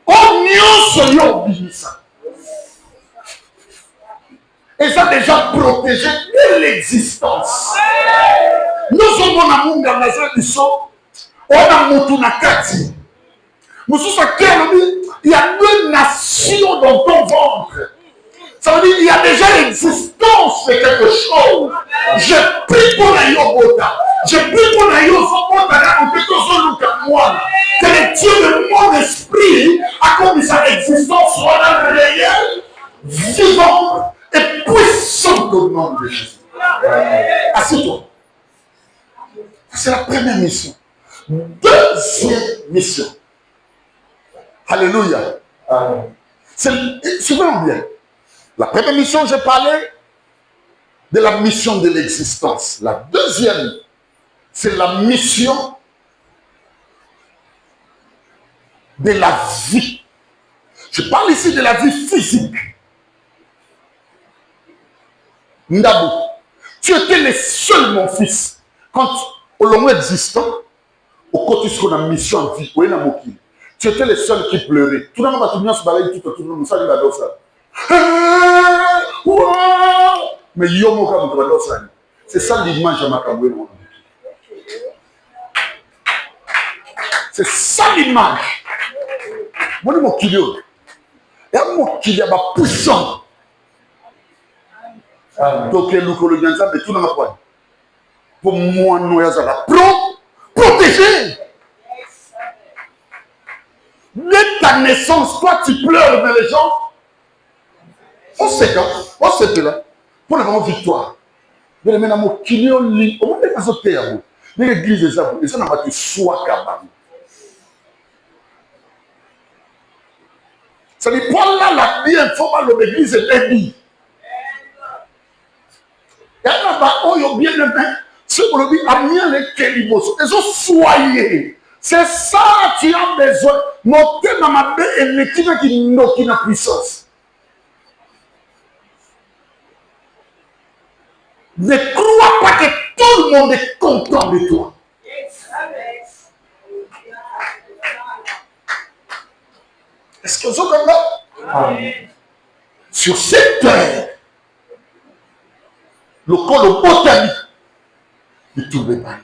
Speaker 1: On y a ça. Et ça a déjà protégé de l'existence. Nous sommes en amour dans la zone du son. On a Moutounakati. Il y a deux nations dans ton ventre. Ça veut dire qu'il y a déjà l'existence de quelque chose. Je prie pour la Yobota. Je prie pour la Yobota en quelque chose que moi. Que le Dieu de mon esprit a commis sa existence soit réelle, vivante et puissante au nom de Jésus. Assieds-toi. C'est la première mission. Deuxième mission. Alléluia. C'est vraiment bien. La première mission, j'ai parlé de la mission de l'existence. La deuxième, c'est la mission de la vie. Je parle ici de la vie physique. Ndabou, tu étais le seul, mon fils, quand au long existant, au côté de ce qu'on a mission en vie, tu étais le seul qui pleurait. Tout le monde va tout le monde se balayer tout le monde, ça il va dans ça. Mais c'est ça l'image de Makaboué. C'est ça l'image. Moi, je suis kilo. Et moi, qui est puissant. Donc, le Lukolodianza, mais tout le monde. Pour moi, nous sommes protégés. Dès ta naissance, toi, tu pleures, mais les gens. On sait quand, on sait là, pour la grande victoire. Mais les gens qui ont dit, on va faire sauter à vous. L'église des arbres, et ça n'a pas été soit capable. Ça dit, prends là la bien, il faut pas l'église est dit. Et là, oh, il y a bien le main, c'est pour le dire, à bien les kélimos, ils ont soigné. C'est ça, tu as besoin. Monter dans ma baie et l'équipe qui n'a puissance. Ne crois pas que tout le monde est content de toi. Est-ce que vous êtes comme ça? Sur cette terre, le col botanique, il tourne pas.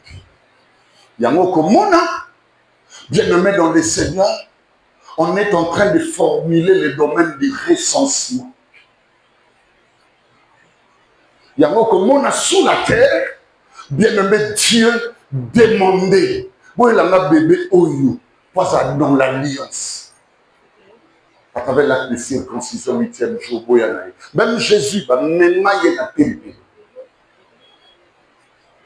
Speaker 1: Il y a un commun, bien-aimé dans le Seigneur, on est en train de formuler le domaine du recensement. Il y a un commun sous la terre, bien-aimé Dieu demandé. Où est la bébé Oyo? Pas dans l'alliance. À travers l'acte de circoncision 8e jour. Même Jésus va même la télé.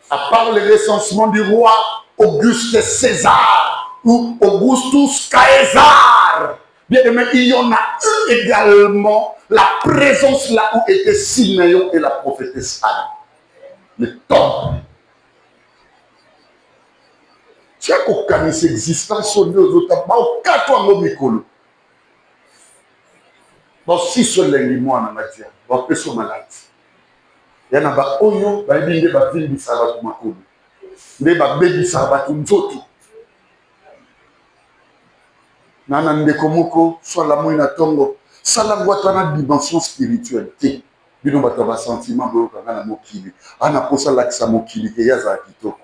Speaker 1: À part le recensement du roi Auguste César ou Augustus Caesar, bien aimé, il y en a eu également la présence là où était Siméon et la prophétesse Anne. Le temple. Tu as qu'aucun existence au lieu de ta part, aucun toi mon micolo. Bon, si seul les mois en matière, bon, personne malade. Il y en a pas oyo, bah il y a des villes qui savent tout makolo. Il y a des baby savent tout nzoto. Nana ndekomoko, soit la moine tongo, ça la voit dans la dimension spiritualité. Bino bataba sentiment boka na mokili. Ana posa la kisa mokili ke yaza kitoko.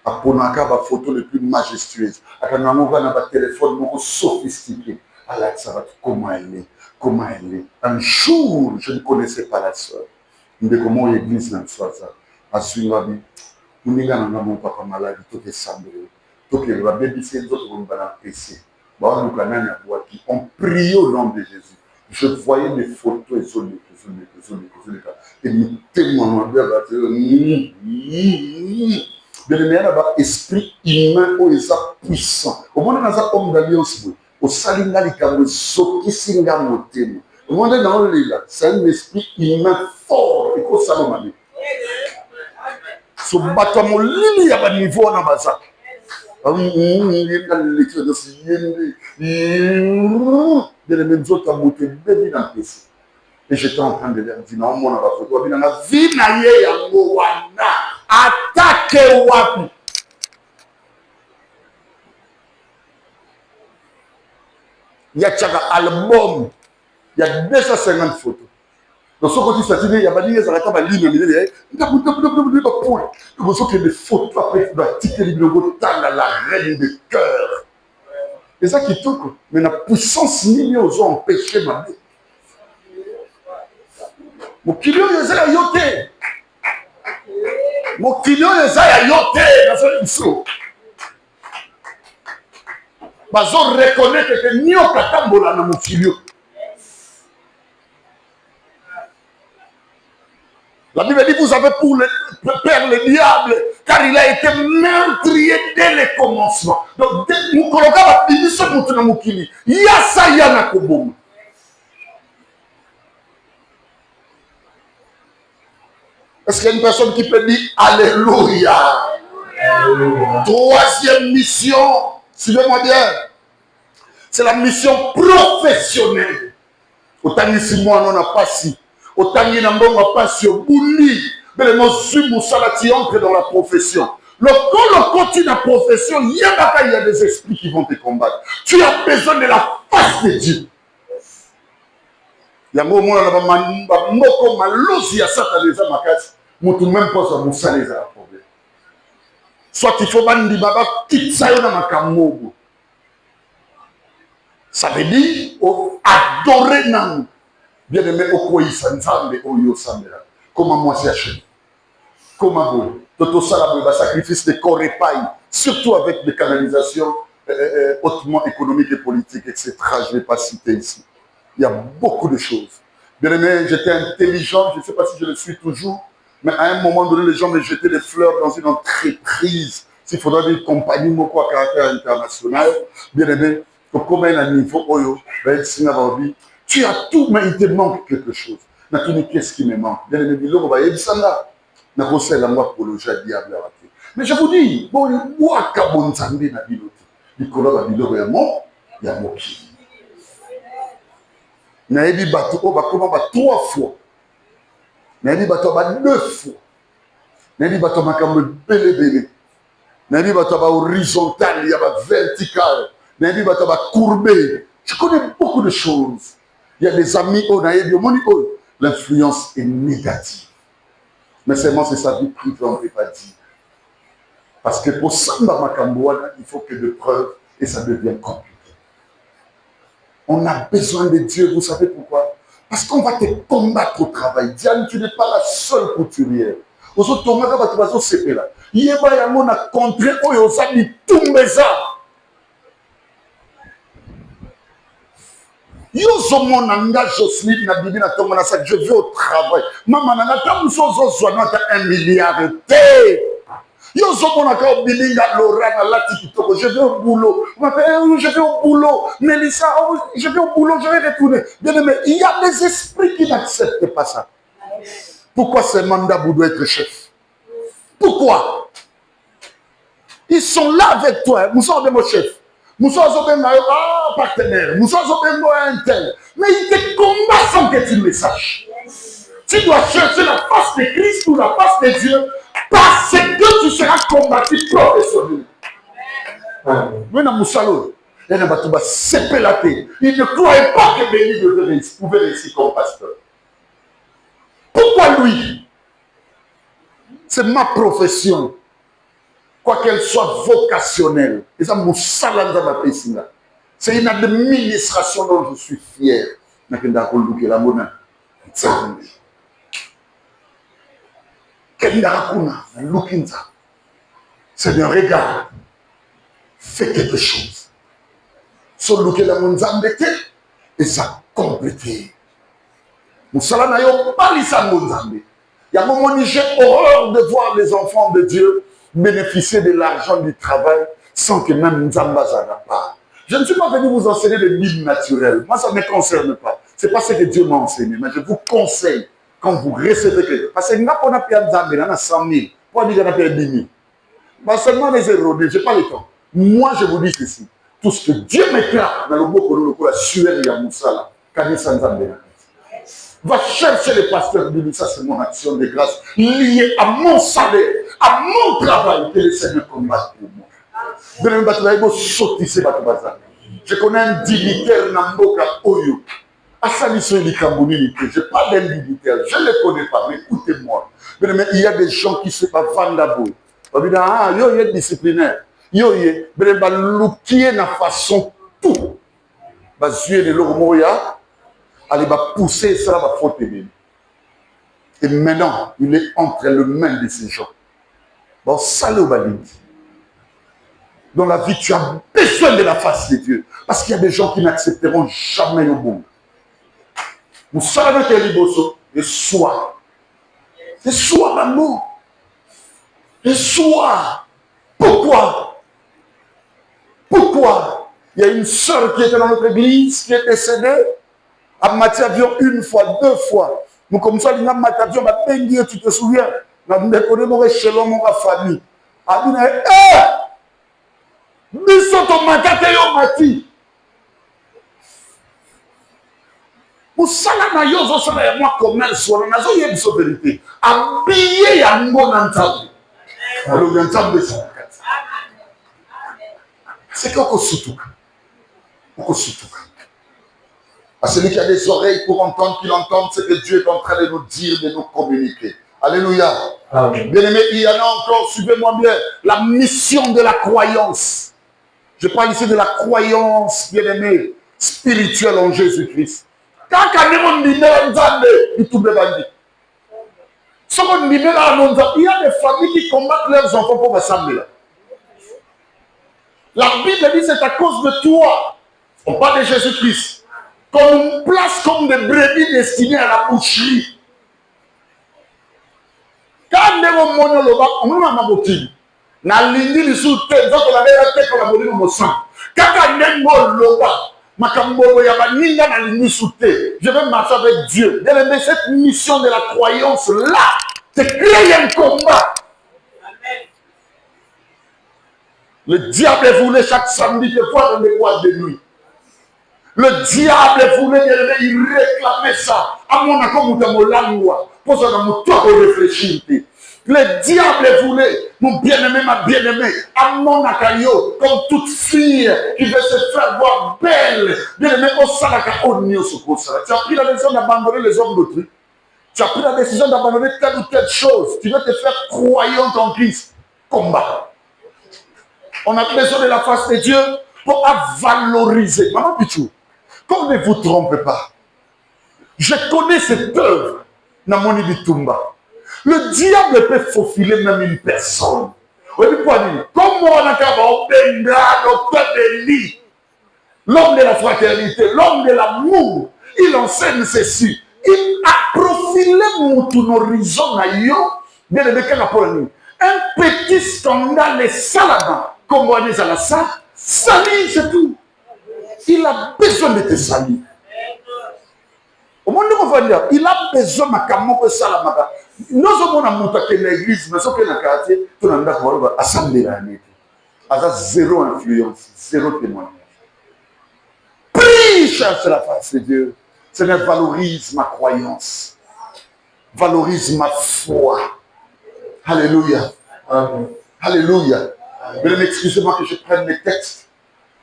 Speaker 1: Aponaka ba photo les plus majestueuses. Akanango na ba téléphone moko sophistiqué. Allah ça comment elle est, comment elle est. Un jour, je ne connaissais pas la sœur. Ndeko église na soisa. Asuywa bi. Uninga na mon papa malade to ke sambre. To ke ba baby c'est d'autres vont bana PC. Ba nous kanani a boaki. On priait au nom de Jésus. Je voyais les photos isolées. Et nous témoignons bien il y a un esprit humain où il est puissant. Au moment où il y a un homme d'alliance, au salinga likambo soki singa motema. Au moment où il y a c'est un esprit humain fort. Il faut salomani. Ce bâtiment il y a un niveau dans baza. Il y a une lecture de ce yende. Il y a les mêmes autres motés béni dans le PC. Et j'étais en train de dire, non, mon photo, il y a une vie naïe à Moana. Attaque wapi. Il y a un album, il y a 250 photos. Dans ce côté, il y a des ligne, il y a des photos après, il doit tirer les logos dans la reine de cœur. C'est ça qui toque. Mais la puissance million ont empêché ma vie. Mon kilo, il y a yoté. Mon kilo, il y a yoté dans ce histoire. Bazo reconnaître que ni au katambola na mon kilo. La Bible dit vous avez pour le père le diable, car il a été meurtrier dès le commencement. Donc, nous colocons la Bible sur notre mokili. Yasa yana kobom. Est-ce qu'il y a une personne qui peut dire Alléluia? Alléluia. Troisième mission, suivez-moi bien. C'est la mission professionnelle. Autant ici, moi, on n'a pas si. Autant il y a pas si au bouli. Mais les mots salati entrent dans la profession. Lorsqu'on continue la profession, il y a des esprits qui vont te combattre. Tu as besoin de la face de Dieu. Il y a un moment où on a malosi à Satan à ma casse. Moi, tout même pas ça, mon salaire à la problème. Soit il faut bandi baba quitte ça dans ma camogo. Ça veut dire adorer nan. Bien aimé okoyi sanzambe oyo sambela. Comment moi c'est acheté? Comment bon? Toto salable va sacrifice de corps et paille, surtout avec des canalisations hautement économiques et politiques, etc. Je ne vais pas citer ici. Il y a beaucoup de choses. Bien aimé, j'étais intelligent, je ne sais pas si je le suis toujours, mais à un moment donné, les gens me jetaient des fleurs dans une entreprise. S'il faudrait une compagnie moko à caractère international, bien aimé, comme un niveau oyo, tu as tout, mais il te manque quelque chose. Qu'est-ce qui me manque? Bien aimé, on va y aller ça là. Mais je vous dis, bon, likolo ya biloko ya mokili. Nayebi bato oyo bakoma ba 3 fois. Nayebi bato ba 2 fois. Nayebi bato makambo ebele. Nayebi bato ba horizontal, ya ba vertical. Nayebi bato ba courbé. Je connais beaucoup de choses. Il y a des amis oyo nayebi omoni oyo l'influence est négative. Mais seulement c'est sa vie privée, on ne peut pas dire. Parce que pour Samba Makamboana, il faut que de preuves et ça devient compliqué. On a besoin de Dieu, vous savez pourquoi? Parce qu'on va te combattre au travail. Diane, tu n'es pas la seule couturière. Aux autres, on va se faire là. Il y a un contre eux, ils ont mis ça. Yo zomo nanga Jocelyne na bibi na tongo na sa je vais au travail. Maman nanga ta musozo zwana ta 1 milliard te. Yo zomo na ka bilinga Laura na lati kitoko je vais au boulot. On m'appelle je vais au boulot. Mélissa je vais au boulot, je vais retourner. Bien aimé, il y a des esprits qui n'acceptent pas ça. Pourquoi ce mandat doit être chef? Pourquoi? Ils sont là avec toi, nous sommes mon chef. Nous sommes un partenaire, nous sommes un tel. Mais il te combat sans que tu le saches. Tu dois chercher la face de Christ ou la face de Dieu parce que tu seras combattu professionnellement. Maintenant, Moussalo, il ne croyait pas que Béni pouvait réussir comme pasteur. Pourquoi lui? C'est ma profession. Quoi qu'elle soit vocationnelle. C'est une administration dont je suis fier. C'est un regard. Fais quelque chose. Et ça complété. Il y a un moment où j'ai horreur de voir les enfants de Dieu bénéficier de l'argent du travail sans que même Nzamba n'a pas. Je ne suis pas venu vous enseigner des Bibles naturelles. Moi, ça ne me concerne pas. Ce n'est pas ce que Dieu m'a enseigné. Mais je vous conseille, quand vous recevez quelque chose, parce que n'a pas Nzamba, il y en a 100 000. Pourquoi dire qu'il y en a 10 000? Bah, seulement les erronés, je n'ai pas le temps. Moi, je vous dis ceci. Tout ce que Dieu m'éclate dans le mot que la sueur et la moussala, Kanisa Nzamba. Va chercher les pasteurs de ça, c'est mon action de grâce liée à mon salaire, à mon travail que le Seigneur combat pour moi. Je connais un dignitaire Namboka Oyo. Je parle d'un dignitaire, je ne le connais pas, mais écoutez-moi. Mais il y a des gens qui se passent vandabo. Ah, il est disciplinaire. Il est de façon tout. Bazué de l'Oromoya. Elle va pousser, ça va faute. Et maintenant, il est entre les mains de ces gens. Bon, salut Balindi. Dans la vie, tu as besoin de la face de Dieu. Parce qu'il y a des gens qui n'accepteront jamais le bon. Nous savons que les bossos, et soit. Et soit l'amour. Et soit. Pourquoi? Pourquoi? Il y a une sœur qui était dans notre église, qui est décédée. À Mathiavion, 1 fois, 2 fois. Nous, comme ça, nous avons Mathiavion, tu te souviens? Nous avons déconné mon échelon, mon famille. Nous avons dit, nous sommes Mathiavion, Mati. Nous sommes moi commerce, nous avons une vérité. Habillé à mon ensemble. Alors, l'ensemble, c'est qu'on surtout. On surtout. À celui qui a des oreilles pour entendre, qu'il entende ce que Dieu est en train de nous dire, de nous communiquer. Alléluia. Bien-aimé, il y en a encore, suivez-moi bien, la mission de la croyance. Je parle ici de la croyance, bien-aimé, spirituelle en Jésus-Christ. Quand il y a des familles qui combattent leurs enfants pour s'assembler. La Bible dit c'est à cause de toi. On parle de Jésus-Christ. Qu'on nous place comme des brebis destinées à la boucherie. Quand on a dit on a dit na lindi li soute nzoto la bela te ko la bolino mo sang. Kaka nengo loba makambo ya baninga na lindi soute. Je vais marcher avec Dieu. Bien cette mission de la croyance là, c'est créer un combat. Le diable voulait chaque samedi te voir dans les boîtes de nuit. Le diable voulait, il réclamait ça. À mon accord, pour ça, nous réfléchir. Le diable voulait, mon bien-aimé, ma bien-aimée, à mon accueil, comme toute fille qui veut se faire voir belle, bien-aimé, au salaka, au nio, tu as pris la décision d'abandonner les hommes d'autrui. Tu as pris la décision d'abandonner telle ou telle chose. Tu veux te faire croyante en Christ. Combat. On a besoin de la face de Dieu pour valoriser. Maman Pichou, comme ne vous trompez pas, je connais cette œuvre, Namoni Bitumba. Le diable peut faufiler même une personne. Comment on a l'homme de la fraternité, l'homme de l'amour, il enseigne ceci. Il a profilé mon horizon ailleurs. Un petit scandale saladin. Comme on est à la salle, salir, c'est tout. Il a besoin de te salir. Au monde de il a besoin de te salir. Nous avons monté l'église, mais ce que dans le quartier, tout le monde a assemblé l'année. À zéro influence, zéro témoignage. Prie, cherche la face de Dieu. Seigneur, valorise ma croyance. Valorise ma foi. Alléluia. Amen. Alléluia. Excusez-moi que je prenne les textes.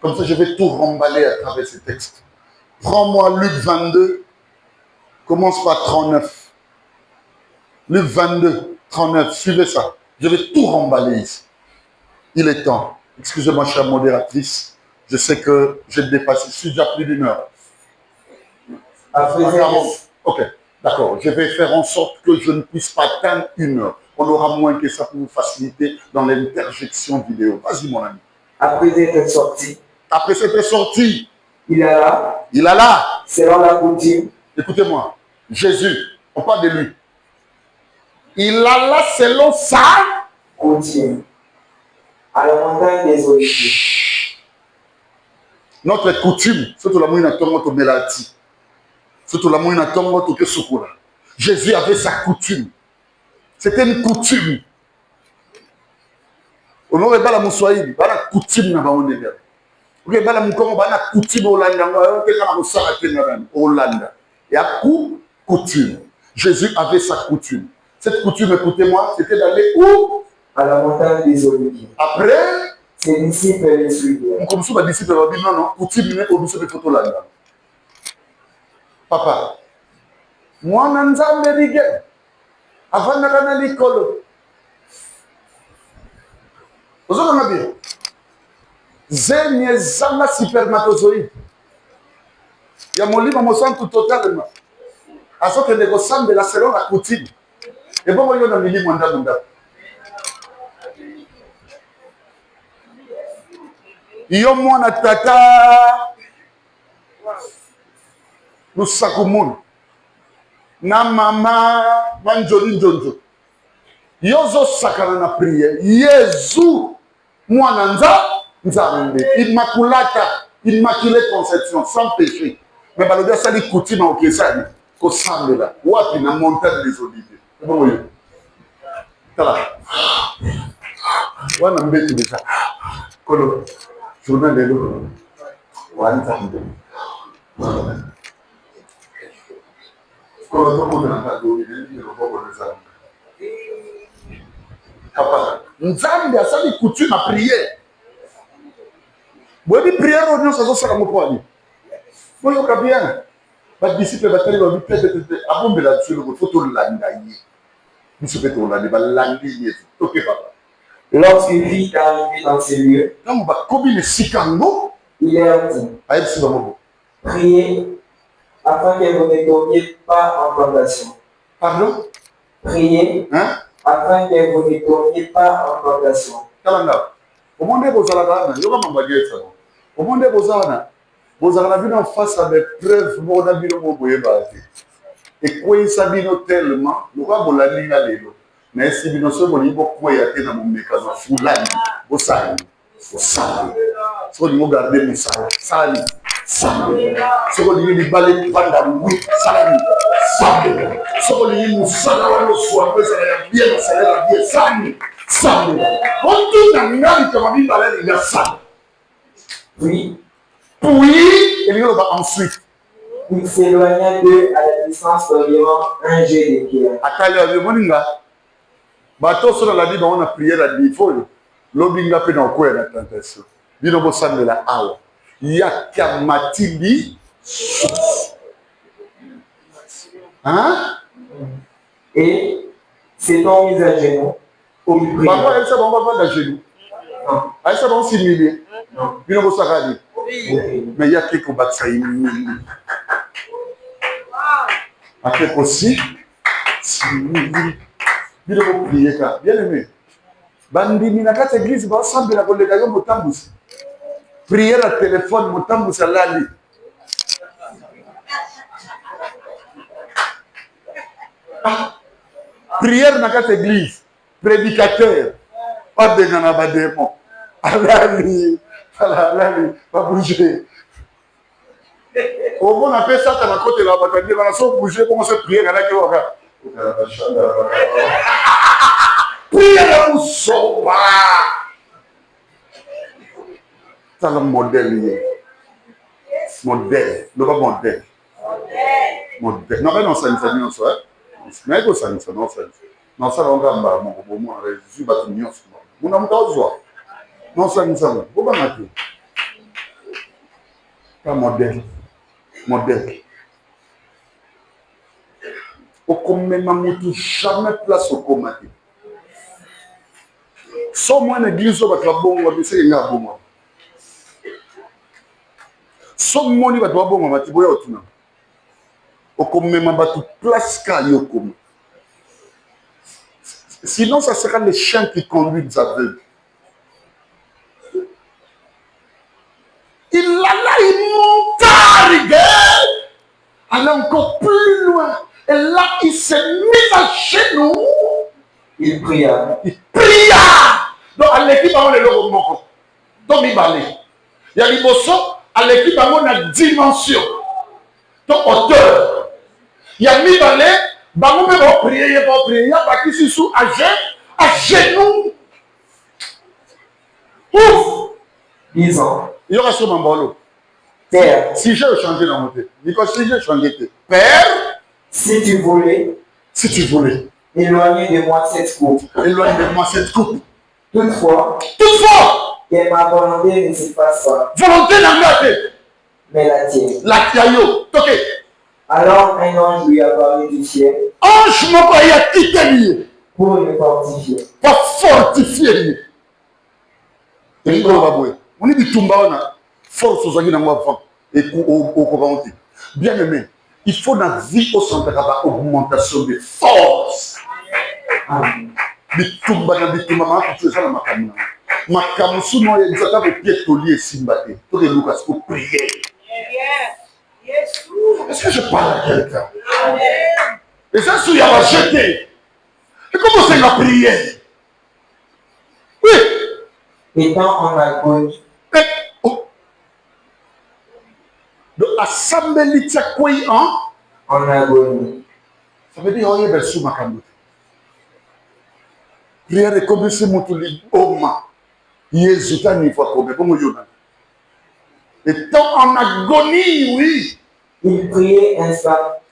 Speaker 1: Comme ça, je vais tout remballer à travers ces textes. Prends-moi Luc 22. Commence par 39. Luc 22, 39. Suivez ça. Je vais tout remballer ici. Il est temps. Excusez-moi, chère modératrice. Je sais que j'ai dépassé. Je suis déjà plus d'une heure. Ok, d'accord. Je vais faire en sorte que je ne puisse pas atteindre une heure. On aura moins que ça pour vous faciliter dans l'interjection vidéo. Vas-y, mon ami.
Speaker 2: Après être sorti.
Speaker 1: Après s'être sorti.
Speaker 2: Il alla.
Speaker 1: Il alla.
Speaker 2: Selon la coutume.
Speaker 1: Écoutez-moi. Jésus, on parle de lui. Il alla selon sa
Speaker 2: coutume. À la montagne des Oliviers.
Speaker 1: Notre coutume, surtout la mouine tongo to melati. Surtout la mouine tongo to kesukura. Jésus avait sa coutume. C'était une coutume. On aurait pas la moussoïde, pas la coutume na baonega. On aurait pas la moukongo, pas la coutume Hollanda. Hollanda. Il y a coutume. Jésus avait sa coutume. Cette coutume, écoutez-moi, c'était d'aller où?
Speaker 2: À la montagne des Oliviers.
Speaker 1: Après,
Speaker 2: ses disciples les suivirent.
Speaker 1: Comme ça, les disciples ont dit non, non, coutume au bout de photo là. Papa, moi, je suis américain. Avant de aller à l'école. Vous avez dit, j'ai zama supermatozoïde. Il y a mon livre, mon sang tout totalement. À ce que les gosses de la selon la coutume. Et bon, il y a un millier mondial. Yo mwana tata lusakumun na mama banjoli njonjo yozo sakana na prière Yesu mwana nzambe immaculée conception sans péché mais balodia sali coutume au kesani ko sambela wapi na montagne des Oliviers bon tala wana mbeti déjà kolo journal de l'eau. Nzambe asali coutume à prière. Vous prière au nom de ça mon poignet. Vous voyez bien. Les disciples batali va peut-être abomber là-dessus le photo landaï. Nous se fait on a des landaï. OK papa.
Speaker 2: Lorsqu'il vit arriver dans ces lieux, il leur dit, priez afin que vous ne tombiez pas en tentation.
Speaker 1: Pardon?
Speaker 2: Priez afin que vous ne tombiez pas en tentation.
Speaker 1: Au monde de Bozalana, il y a un peu de temps. Au monde de Bozalana, Bozalana vit en face à des preuves, on a vu le mot Boyebati. Et quoi il s'habille tellement, nous avons la ligne à l'élo. Mais si nous sommes au quoi il y a dans mon mécanisme, foulani, au sali, au sali. Si vous regardez mes sali, sali. Si vous regardez les balais qui parlent d'amour, sali, sali. Si vous regardez mon salaire, le soir, ça va bien, ça va bien, sali, Sambela. On tout dans le comme il va aller dans ça.
Speaker 2: Puis,
Speaker 1: Et il va ensuite.
Speaker 2: il s'éloigna d'eux à la distance d'environ un jet de pierre.
Speaker 1: Akali avion moninga. Bato sur la Bible on a prié la défaut. Lobinga pe na ko na tentation. Bino bo sambela awa. Yaka matibi. Hein?
Speaker 2: Et s'étant mis à genoux, au milieu.
Speaker 1: Papa, elle s'est bon à genoux.
Speaker 2: Non.
Speaker 1: Elle s'est bon simili.
Speaker 2: Non.
Speaker 1: Bino bo sakadi. Mais il y a quelque chose qui après aussi, simili. Bino bo prier ka. Bien aimé. Bandi minakata église ba sambela ko lega yo motambus. Prière à téléphone motambus alali. Prière dans cette église, prédicateur, pas de gana ba démon. Alali, pas bouger. Au moins on appelle ça à côté là, on va dire on a bouger comment se prier là que on va. Prière pour sauver. Ça le modèle. Modèle, le pas modèle. Modèle. Non, ça nous soit. Mais que ça nous soit, non, ça on va moi, je suis battu mignon. Mon amour d'oiseau. Non, ça nous sommes. Vous va mater. Pas modèle. Modèle. Au commun, mamoutou, jamais place au commun. Sans moi, l'église, on va faire bon, on va essayer de faire bon. Sans moi, on va faire bon, on va faire bon. Au commun, on va faire place car il y a au commun. Sinon, ça sera les chiens qui conduisent les aveugles. Il monta, regarde, allait encore plus loin. Et là, il s'est mis à genoux.
Speaker 2: Il pria.
Speaker 1: Il pria. Donc, à l'équipe, on est le moment. Donc, il va aller. Il y a les bossons, à l'équipe, on a dimension. Donc, hauteur. Il y a mis dans les. Bah, on va prier, il va prier. Il y a pas qui se sous à genoux. Ouf!
Speaker 2: 10 ans.
Speaker 1: Il y aura sur mon bolo.
Speaker 2: Père,
Speaker 1: Si j'ai changé dans mon tête. Nicolas, si j'ai changé. Père,
Speaker 2: si tu voulais,
Speaker 1: éloigne
Speaker 2: de moi cette coupe.
Speaker 1: de moi cette coupe.
Speaker 2: Toutefois, que ma volonté ne se fasse pas,
Speaker 1: Volonté dans la tête.
Speaker 2: mais la tienne.
Speaker 1: La tiayo. Ok.
Speaker 2: Alors un ange lui apparut du ciel
Speaker 1: Ange mon père, il a quitté lui.
Speaker 2: pour le fortifier.
Speaker 1: Pour fortifier lui. Et on va voir. On est du Tumbaona. Force aux amis dans moi avant. Et au courant. Bien aimé. Il faut dans la vie au centre d'avoir augmentation de force.
Speaker 2: Amen.
Speaker 1: Bitumba, tu ça la makamuna. Makamusu no ya zaka be pied toli et simbate. Tout les Lucas pour prier. Est-ce que je parle à quelqu'un? Et ça, il va jeter. Et comment c'est la prière? Oui.
Speaker 2: Étant en agonie,
Speaker 1: Et, oh. Donc, assemblée de quoi
Speaker 2: en agonie,
Speaker 1: ça veut dire qu'il y a des sous makamuna. Prière est comme si mon toli oma. Jésus t'a mis fois comme bon yona. Étant en agonie, oui.
Speaker 2: il priait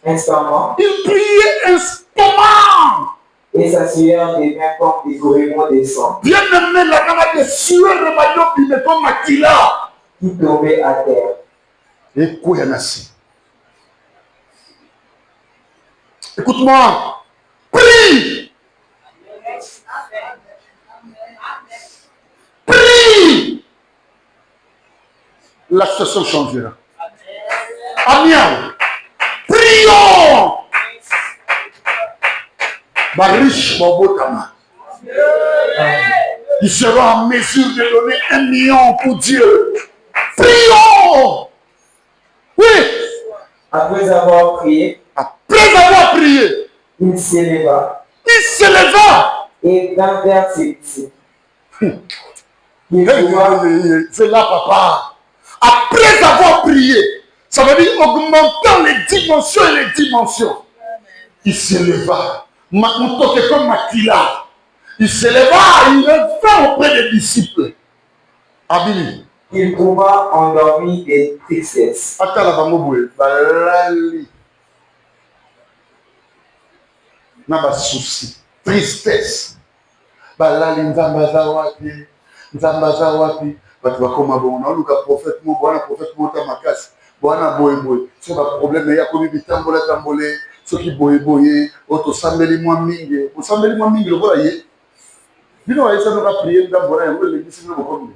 Speaker 2: instamment
Speaker 1: Il priait instamment.
Speaker 2: et sa sueur devint comme des couronnements de sang
Speaker 1: Bien aimé, la gamme de sueur de Mayon, il me comme Makila.
Speaker 2: qui tombaient à terre.
Speaker 1: Et quoi, Yanassi? Écoute-moi. Prie. Prie. La situation changera. Amiens. Prions. Barish Bobotama. Ils seront en mesure de donner 1 million pour Dieu. Prions. Oui.
Speaker 2: Après avoir prié, il s'éleva et vint vers ses disciples.
Speaker 1: C'est là, papa. Après avoir prié, ça veut dire augmentant les dimensions et les dimensions. Il s'éleva. Comme Makila. Il s'éleva, il revint auprès des disciples. Abili.
Speaker 2: Il trouva endormi des tristesses.
Speaker 1: Atala bamoboué, balali. Na ba souci, tristesse. Balali nzambaza wapi. Batu bakoma bon, na luka prophète mo, bwana prophète mo ta makasi. Bwana boye. C'est pas problème ya ko bibi tambola. Soki boye, oto sambeli mwa mingi. O sambeli mwa mingi lokola ye. Bino wa esa na prier ndambora ya ngole l'église no bokombe.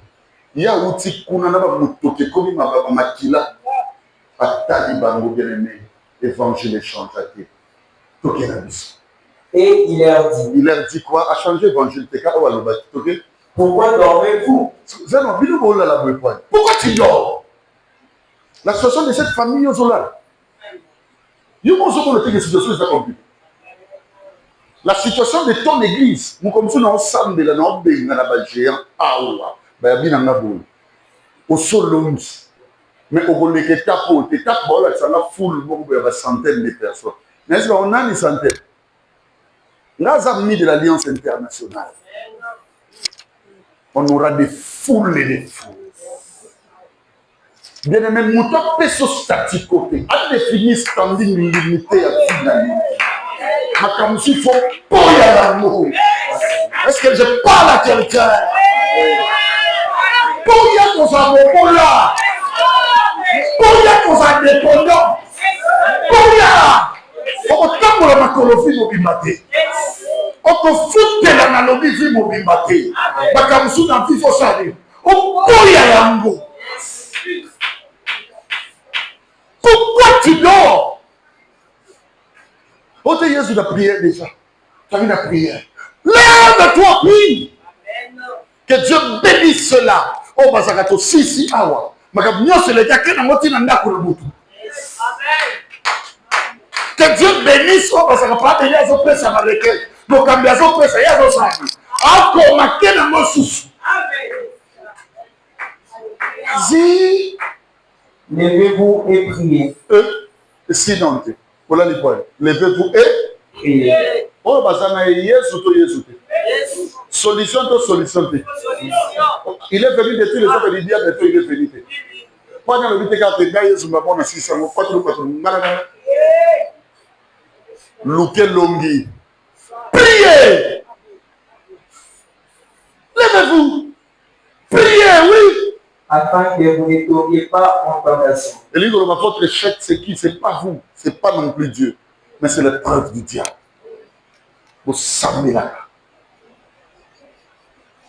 Speaker 1: Ya uti kuna na ba mutoke komi mababa makila. Atali bango bien-aimé. Évangile chantate. Toke na biso.
Speaker 2: Et il leur dit
Speaker 1: quoi? A changé l'évangile.
Speaker 2: Pourquoi dormez-vous?
Speaker 1: Pourquoi tu dors? La situation de cette famille est là. La situation de ton église, nous comme ça, nous sommes ensemble, nous sommes géants. Au sol, mais au bout de l'étape, ça a foule, centaines de personnes. N'est-ce pas? On a des centaines. Nous amis de l'Alliance internationale. On aura des foules et des foules. Bien aimé, mouton peso statique côté. A défini standing limité à finalité. Makamusi faut pas y aller. Est-ce que je parle à quelqu'un? Pour y aller qu'on s'en là. Pour y aller qu'on s'en dépendant. Pour y aller. Autant pour la macolophie mobimaté. On peut foutre l'analogie mobimaté. Makamusi n'a plus faut salir. On peut y aller. Pourquoi tu dors? On te dit la prière déjà. Tu as vu la prière. Lève-toi, prie. Que Dieu bénisse cela. Oh, Bazagato, si, awa. Que Dieu bénisse. Oh, Bazagato, il y a un peu ça avec elle. Donc, il y a un peu ça, il y a un peu ça. Encore, ma quelle est mon souci? Si.
Speaker 2: Levez-vous et priez.
Speaker 1: Sinon, voilà les points. Levez-vous et
Speaker 2: priez.
Speaker 1: Oh, Bazana, Yesu. Solution. Il est venu de tous les hommes et diable, il est venu. Pendant le 24 Yesu m'a bon assis à mon patron. Louké Longi. Priez. Levez-vous. Priez, oui.
Speaker 2: Afin que vous ne tombiez pas en tentation.
Speaker 1: Et lui, votre échec, c'est qui? C'est pas vous. C'est pas non plus Dieu. Mais c'est la preuve du diable. Vous savez là.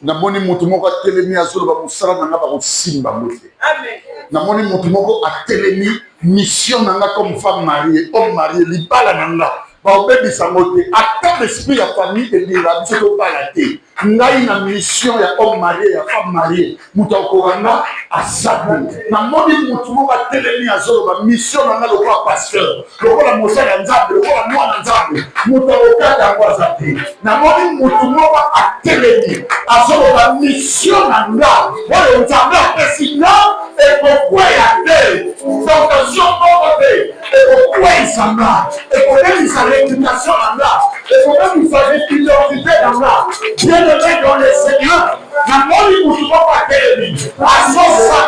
Speaker 1: Namoni mutu moko atelemi azolo ba musala nanga ba simba mote. Amen. Namoni mutu moko atelemi mission nanga comme femme mariée, homme marié, libala nanga. Ba obebisa mote. Attends l'esprit ya famille et de la biso pas la té. Ngai na mission ya homme marié, ya femme mariée. Mutu okoranga asabu. Namoni mutu moko atelemi azolo ba mission nanga lo kwa pasteur. Lo kwa mosala ya nzambe, lo kwa mwana nzambe. Mutu okata ngwaza té. Namoni mutu moko atelemi azolo ba mission nanga. Wale nzambe apesina et pourquoi y a des tentation et pourquoi il s'en va et pourquoi il sa réputation en là et pourquoi il sa identité en là. Bien aimé dans le Seigneur, la mort du mouvement pas télémis à son sang.